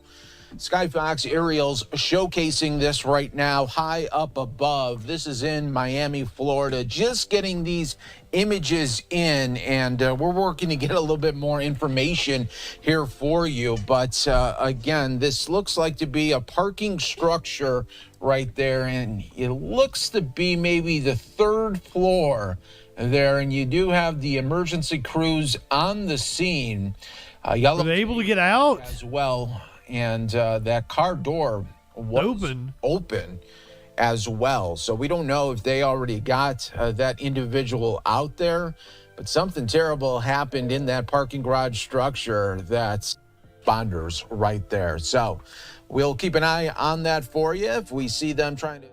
Skyfox aerials showcasing this right now high up above. This is in Miami, Florida. Just getting these images in, and we're working to get a little bit more information here for you. But again, this looks like to be a parking structure right there, and it looks to be maybe the third floor there, and you do have the emergency crews on the scene. Were they able to get out as well? And that car door was open as well. So we don't know if they already got that individual out there, but something terrible happened in that parking garage structure. That's responders right there. So we'll keep an eye on that for you if we see them trying to.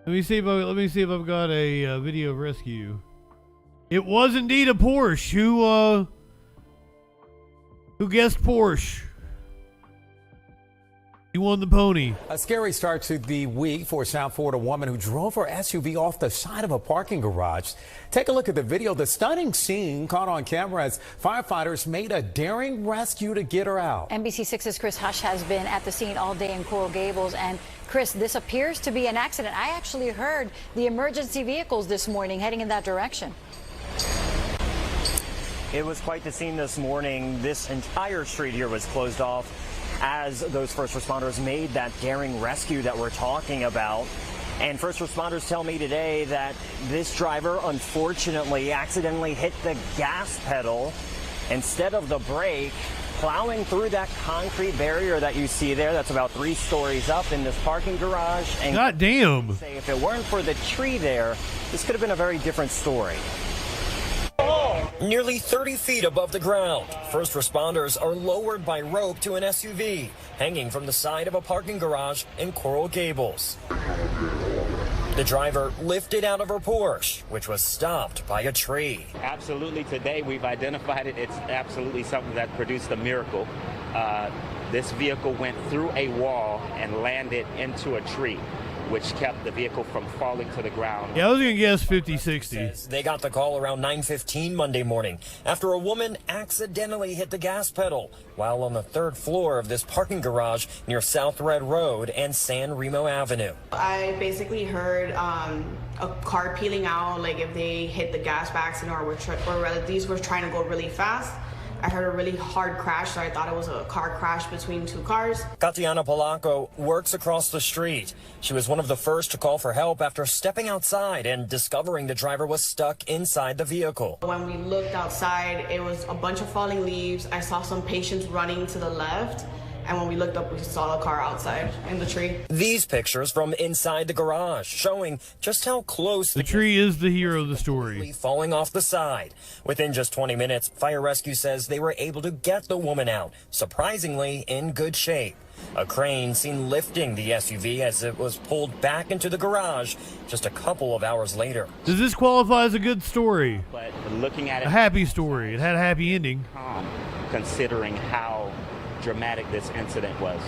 Let me see if I've got a video of rescue. It was indeed a Porsche. Who guessed Porsche? He won the pony. A scary start to the week for a South Florida woman who drove her SUV off the side of a parking garage. Take a look at the video. The stunning scene caught on camera as firefighters made a daring rescue to get her out. NBC6's Chris Hush has been at the scene all day in Coral Gables. And Chris, this appears to be an accident. I actually heard the emergency vehicles this morning heading in that direction. It was quite the scene this morning. This entire street here was closed off as those first responders made that daring rescue that we're talking about. And first responders tell me today that this driver unfortunately accidentally hit the gas pedal instead of the brake, plowing through that concrete barrier that you see there. That's about 3 stories up in this parking garage. And God damn. Say if it weren't for the tree there, this could have been a very different story. Nearly 30 feet above the ground, first responders are lowered by rope to an SUV hanging from the side of a parking garage in Coral Gables. The driver lifted out of her Porsche, which was stopped by a tree. Absolutely, today we've identified it. It's absolutely something that produced a miracle. This vehicle went through a wall and landed into a tree, which kept the vehicle from falling to the ground. Yeah, I was going to guess 50-60. They got the call around 9:15 Monday morning after a woman accidentally hit the gas pedal while on the 3rd floor of this parking garage near South Red Road and San Remo Avenue. I basically heard a car peeling out, like if they hit the gas by accident or these were trying to go really fast. I heard a really hard crash, so I thought it was a car crash between 2 cars. Tatiana Polanco works across the street. She was one of the first to call for help after stepping outside and discovering the driver was stuck inside the vehicle. When we looked outside, it was a bunch of falling leaves. I saw some patients running to the left, And when we looked up, we saw the car outside in the tree. These pictures from inside the garage showing just how close The tree is the hero of the story. falling off the side. Within just 20 minutes, fire rescue says they were able to get the woman out, surprisingly in good shape. A crane seen lifting the SUV as it was pulled back into the garage just a couple of hours later. Does this qualify as a good story? But looking at it, A happy story. It had a happy ending. considering how dramatic this incident was.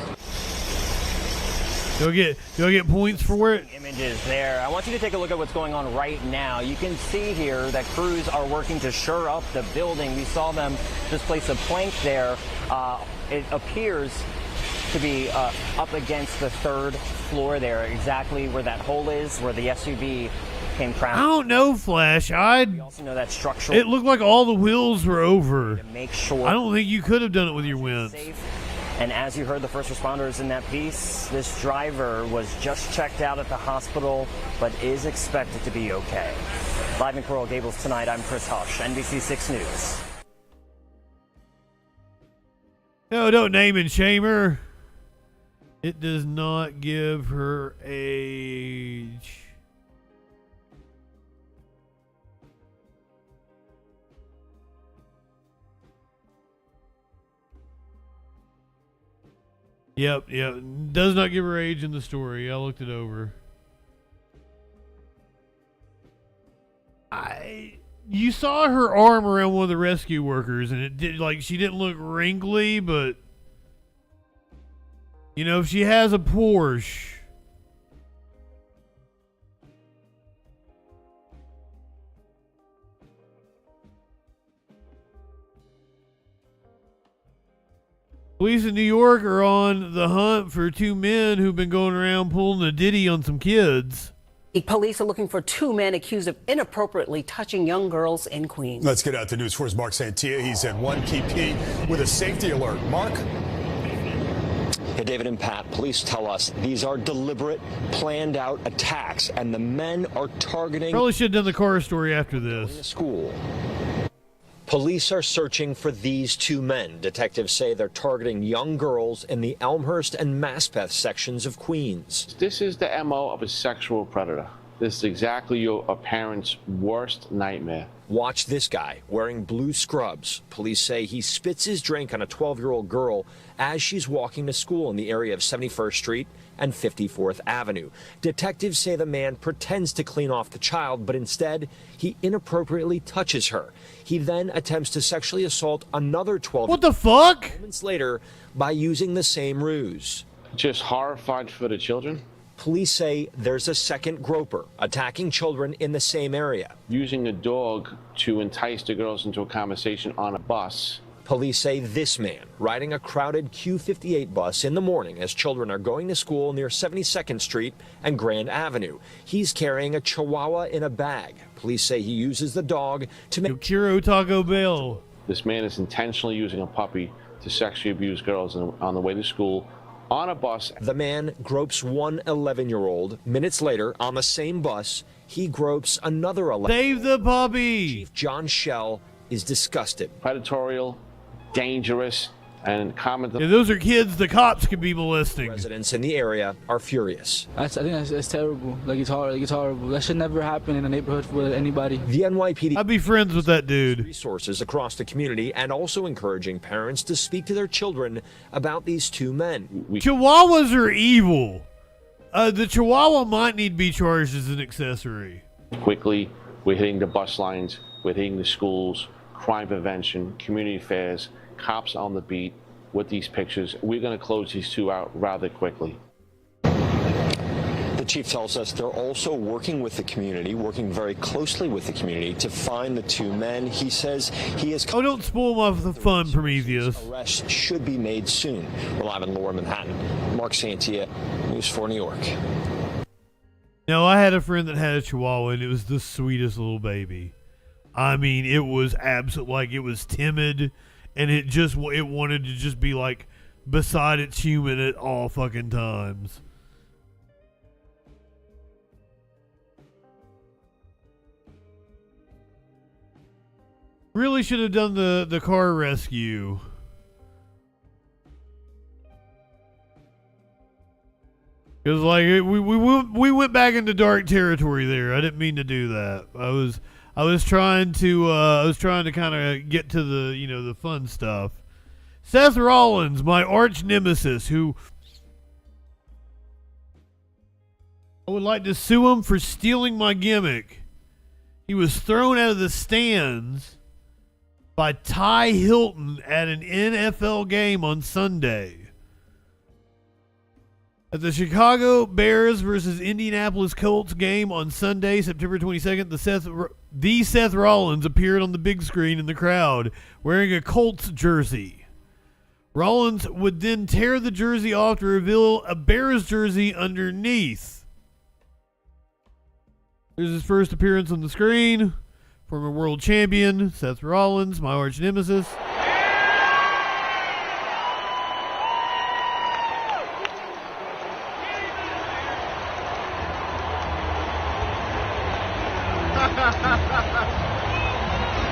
Do I get points for it? Images there. I want you to take a look at what's going on right now. You can see here that crews are working to shore up the building. We saw them just place a plank there. It appears to be up against the third floor there, exactly where that hole is, where the SUV came crashing. I don't know, Flash. We also know that structural. It looked like all the wheels were over. To make sure. I don't think you could have done it with your winds. And as you heard the first responders in that piece, this driver was just checked out at the hospital, but is expected to be okay. Live in Coral Gables tonight, I'm Chris Hush, NBC 6 News. No, don't name and shame her. It does not give her age. Yep. Does not give her age in the story. I looked it over. You saw her arm around one of the rescue workers, and it did, like, she didn't look wrinkly, but you know, if she has a Porsche, police in New York are on the hunt for two men who've been going around pulling a ditty on some kids. Police are looking for two men accused of inappropriately touching young girls in Queens. Let's get out to News 4's Mark Santia. He's at 1 KP with a safety alert. Mark? Hey, David and Pat, police tell us these are deliberate, planned out attacks, and the men are targeting. Probably should have done the car story after this. School. Police are searching for these two men. Detectives say they're targeting young girls in the Elmhurst and Maspeth sections of Queens. This is the MO of a sexual predator. This is exactly a parent's worst nightmare. Watch this guy wearing blue scrubs. Police say he spits his drink on a 12-year-old girl as she's walking to school in the area of 71st Street and 54th Avenue. Detectives say the man pretends to clean off the child, but instead he inappropriately touches her. He then attempts to sexually assault another 12-year-old. What the fuck? Moments later by using the same ruse. Just horrified for the children. Police say there's a second groper attacking children in the same area. Using a dog to entice the girls into a conversation on a bus. Police say this man riding a crowded Q58 bus in the morning as children are going to school near 72nd Street and Grand Avenue. He's carrying a Chihuahua in a bag. Police say he uses the dog to make Kiro Taco Bell. This man is intentionally using a puppy to sexually abuse girls on the way to school on a bus. The man gropes one 11-year-old. Minutes later, on the same bus, he gropes another 11-year-old. Save the puppy! Chief John Schell is disgusted. Predatory, dangerous, and common. Yeah, those are kids the cops could be molesting. Residents in the area are furious. I think that's terrible. It's horrible. That should never happen in a neighborhood with anybody. The NYPD. I'd be friends with that dude. Resources across the community and also encouraging parents to speak to their children about these two men. Chihuahuas are evil. The Chihuahua might need to be charged as an accessory. Quickly, we're hitting the bus lines, we're hitting the schools, crime prevention, community affairs, cops on the beat with these pictures. We're going to close these two out rather quickly. The chief tells us they're also working with the community, working very closely with the community to find the two men. He says he is. Oh, don't spoil my fun, Prometheus. Arrest should be made soon. We're live in Lower Manhattan. Mark Santia, News 4 New York. Now, I had a friend that had a Chihuahua, and it was the sweetest little baby. I mean, it was it was timid, and it wanted to just be like beside its human at all fucking times. Really should have done the car rescue. Because like we went back into dark territory there. I didn't mean to do that. I was trying to kind of get to the the fun stuff. Seth Rollins, my arch nemesis, who I would like to sue him for stealing my gimmick. He was thrown out of the stands by Ty Hilton at an NFL game on Sunday. At the Chicago Bears versus Indianapolis Colts game on Sunday, September 22nd, the Seth Rollins appeared on the big screen in the crowd wearing a Colts jersey. Rollins would then tear the jersey off to reveal a Bears jersey underneath. There's his first appearance on the screen. Former world champion, Seth Rollins, my arch nemesis.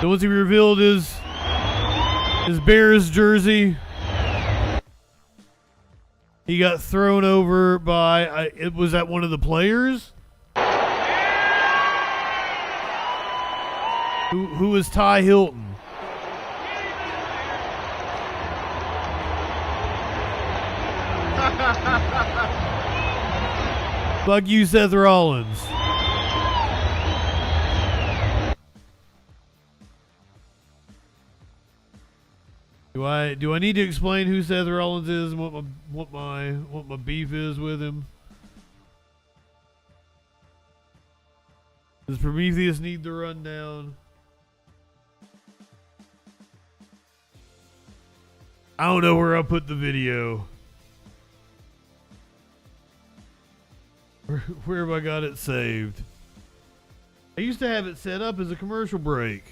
So once he revealed his Bears jersey, he got thrown over by, was that one of the players? Who was Ty Hilton? Fuck you, Seth Rollins. Do I need to explain who Seth Rollins is and what my beef is with him? Does Prometheus need the rundown? I don't know where I put the video. Where have I got it saved? I used to have it set up as a commercial break.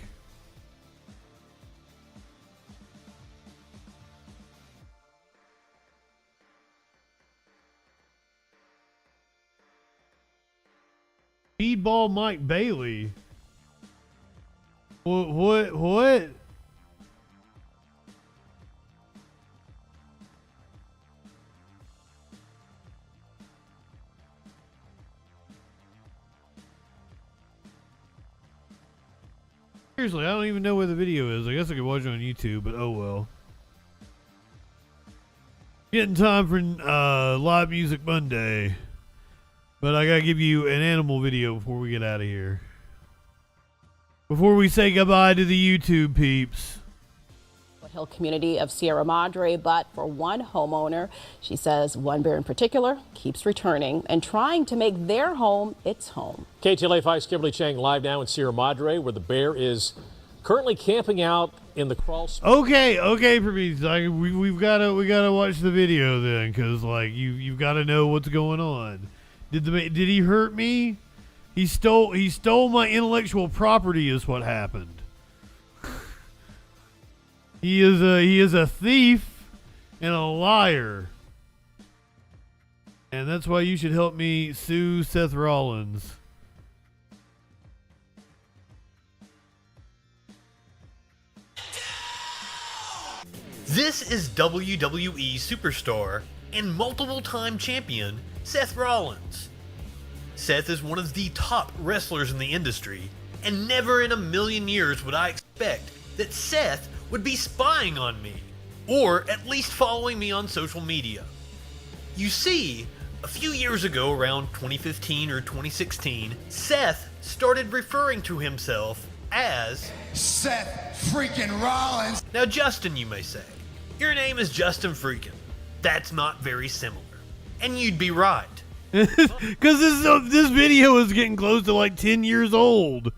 Speedball Mike Bailey. What? Seriously, I don't even know where the video is. I guess I could watch it on YouTube, but oh well. Getting time for Live Music Monday. But I gotta give you an animal video before we get out of here. Before we say goodbye to the YouTube peeps. Hill community of Sierra Madre, but for one homeowner, she says one bear in particular keeps returning and trying to make their home its home. KTLA 5's Kimberly Chang live now in Sierra Madre, where the bear is currently camping out in the crawl space. Okay, Prometheus. We gotta watch the video then, because like you've got to know what's going on. Did he hurt me? He stole my intellectual property is what happened. He is a thief and a liar. And that's why you should help me sue Seth Rollins. This is WWE superstar and multiple-time champion Seth Rollins. Seth is one of the top wrestlers in the industry, and never in a million years would I expect that Seth would be spying on me, or at least following me on social media. You see, a few years ago, around 2015 or 2016, Seth started referring to himself as Seth freaking Rollins. Now, Justin, you may say, your name is JustinFREAKIN. That's not very similar. And you'd be right. Because this video is getting close to like 10 years old.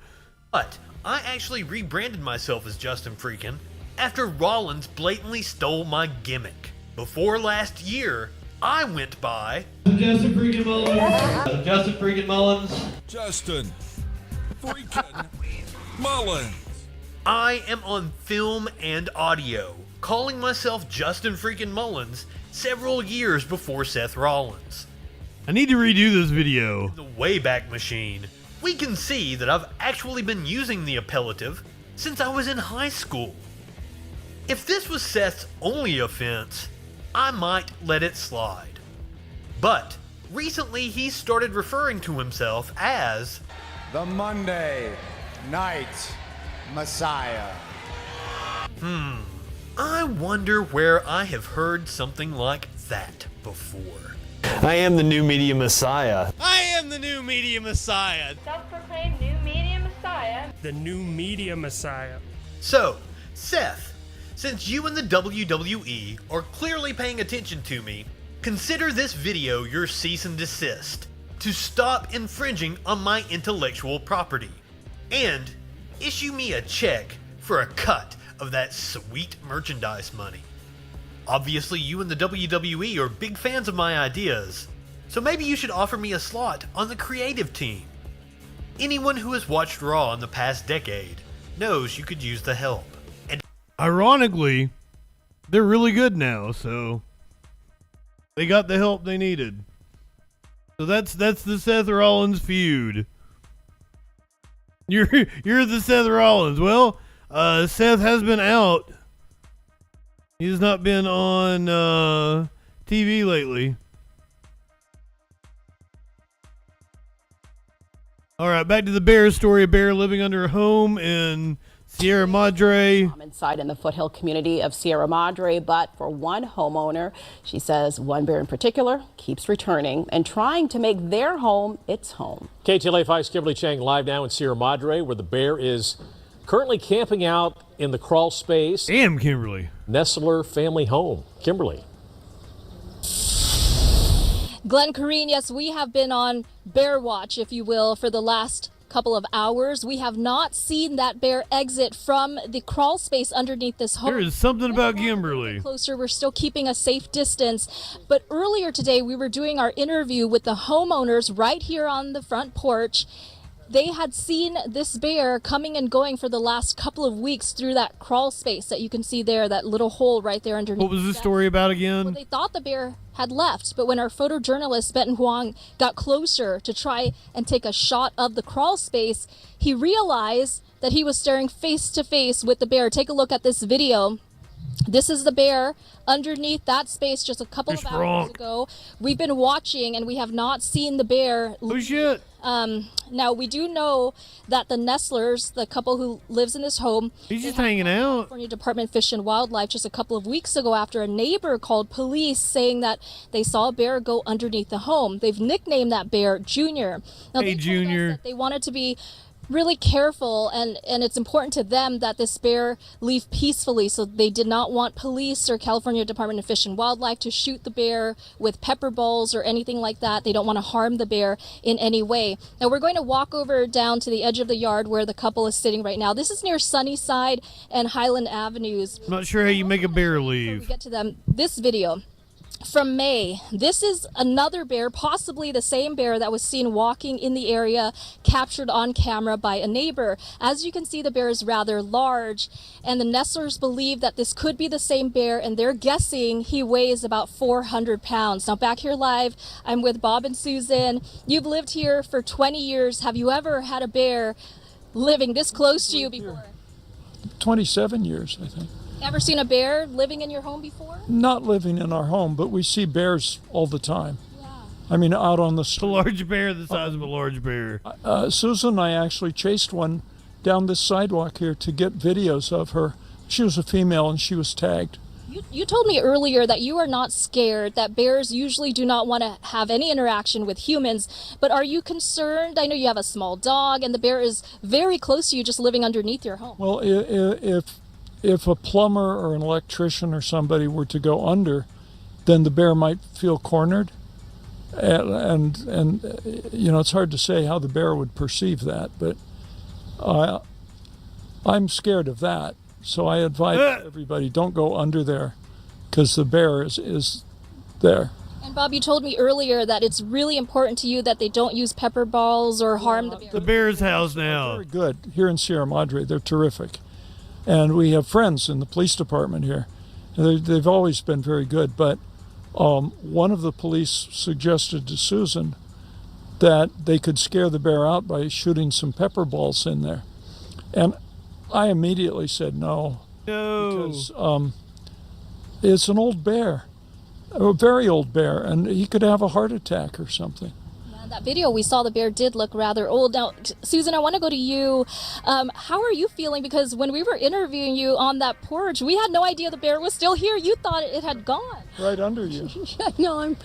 But I actually rebranded myself as JustinFREAKIN after Rollins blatantly stole my gimmick. Before last year, I went by JustinFREAKIN Mullins. JustinFREAKIN Mullins. Justin freaking Mullins. I am on film and audio, calling myself JustinFREAKIN Mullins several years before Seth Rollins. I need to redo this video. In the Wayback Machine, we can see that I've actually been using the appellative since I was in high school. If this was Seth's only offense, I might let it slide. But recently he started referring to himself as the Monday Night Messiah. I wonder where I have heard something like that before. I am the new media messiah. I am the new media messiah. Self-proclaimed new media messiah. The new media messiah. So, Seth, since you and the WWE are clearly paying attention to me, consider this video your cease and desist to stop infringing on my intellectual property, and issue me a check for a cut of that sweet merchandise money. Obviously, you and the WWE are big fans of my ideas, so maybe you should offer me a slot on the creative team. Anyone who has watched Raw in the past decade knows you could use the help. And ironically, they're really good now, so they got the help they needed. So that's the Seth Rollins feud. You're the Seth Rollins. Well, Seth has been out. He's not been on TV lately. All right, back to the bear story. A bear living under a home in Sierra Madre. Inside in the foothill community of Sierra Madre, but for one homeowner, she says one bear in particular keeps returning and trying to make their home its home. KTLA 5's Kimberly Chang live now in Sierra Madre, where the bear is currently camping out in the crawl space. Damn, Kimberly. Nestler family home. Kimberly. Glenn Corrine, yes, we have been on bear watch, if you will, for the last couple of hours. We have not seen that bear exit from the crawl space underneath this home. There is something about Kimberly. Closer, we're still keeping a safe distance. But earlier today, we were doing our interview with the homeowners right here on the front porch. They had seen this bear coming and going for the last couple of weeks through that crawl space that you can see there, that little hole right there underneath. What was the story about again? Well, they thought the bear had left, but when our photojournalist Benton Huang got closer to try and take a shot of the crawl space, he realized that he was staring face to face with the bear. Take a look at this video. This is the bear underneath that space just a couple of hours ago. We've been watching and we have not seen the bear. Oh shit. Now we do know that the Nestlers, the couple who lives in this home, he's just hanging out. California Department of Fish and Wildlife just a couple of weeks ago after a neighbor called police saying that they saw a bear go underneath the home. They've nicknamed that bear Junior. Now, hey, Junior. They wanted to be really careful, and it's important to them that this bear leave peacefully, so they did not want police or California Department of Fish and Wildlife to shoot the bear with pepper balls or anything like that. They don't want to harm the bear in any way. Now we're going to walk over down to the edge of the yard where the couple is sitting right now. This is near Sunnyside and Highland Avenues. I'm not sure how you make a bear leave. Before we get to them, this video from May. This is another bear, possibly the same bear that was seen walking in the area, captured on camera by a neighbor. As you can see, the bear is rather large, and the Nestlers believe that this could be the same bear, and they're guessing he weighs about 400 pounds. Now, back here live, I'm with Bob and Susan. You've lived here for 20 years. Have you ever had a bear living this close to you before? 27 years, I think. Ever seen a bear living in your home before? Not living in our home, but we see bears all the time. Yeah. I mean, out on the street. A large bear the size of a large bear. Susan and I actually chased one down this sidewalk here to get videos of her. She was a female and she was tagged. You told me earlier that you are not scared, that bears usually do not want to have any interaction with humans, but are you concerned? I know you have a small dog and the bear is very close to you, just living underneath your home. Well, if a plumber or an electrician or somebody were to go under, then the bear might feel cornered. And you know, it's hard to say how the bear would perceive that, but I'm scared of that. So I advise everybody, don't go under there because the bear is there. And Bob, you told me earlier that it's really important to you that they don't use pepper balls or harm the bear. The bear's house now. Very good. Here in Sierra Madre, they're terrific. And we have friends in the police department here. They've always been very good. But one of the police suggested to Susan that they could scare the bear out by shooting some pepper balls in there. And I immediately said no. No. Because it's an old bear. a very old bear, and he could have a heart attack or something. In that video we saw, the bear did look rather old. Now, Susan, I want to go to you. How are you feeling? Because when we were interviewing you on that porch, we had no idea the bear was still here. You thought it had gone. Right under you. Yeah, no,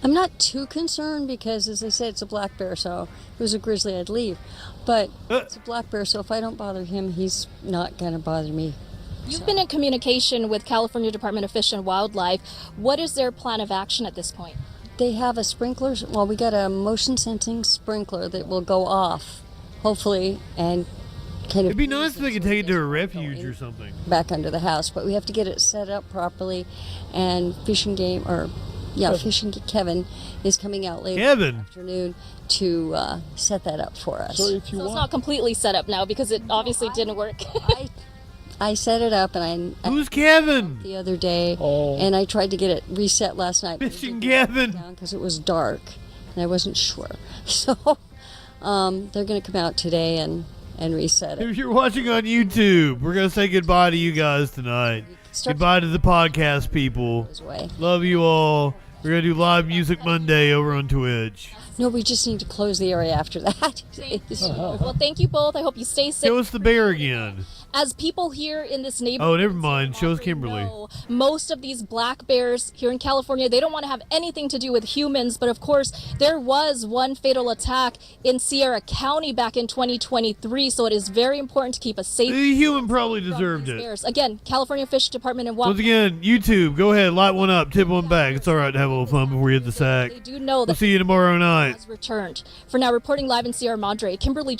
I'm not too concerned because, as I said, it's a black bear, so if it was a grizzly, I'd leave. But it's a black bear, so if I don't bother him, he's not going to bother me. You've been in communication with California Department of Fish and Wildlife. What is their plan of action at this point? They have a sprinkler. Well, we got a motion sensing sprinkler that will go off, hopefully, and kind of. It'd be nice if they could take it to a refuge or something. Back under the house, but we have to get it set up properly. And Fishing Kevin is coming out later this afternoon to set that up for us. So it's not completely set up now because it obviously didn't work. I set it up, and Who's Kevin? The other day, and I tried to get it reset last night. Fishing Kevin, because it was dark, and I wasn't sure. So they're going to come out today and reset it. If you're watching on YouTube, we're going to say goodbye to you guys tonight. Goodbye to the podcast people. Love you all. We're going to do live music Monday over on Twitch. No, we just need to close the area after that. Well, thank you both. I hope you stay safe. Show us the bear again. As people here in this neighborhood, oh, never mind. Show us Kimberly. Most of these black bears here in California, they don't want to have anything to do with humans. But of course, there was one fatal attack in Sierra County back in 2023. So it is very important to keep a safe. The human probably deserved it. Bears. Again, California Fish Department and Once again, YouTube, go ahead, light one up, tip one back. It's all right to have a little fun before you hit the sack. They do know that we'll see you tomorrow night. Has returned. For now, reporting live in Sierra Madre, Kimberly.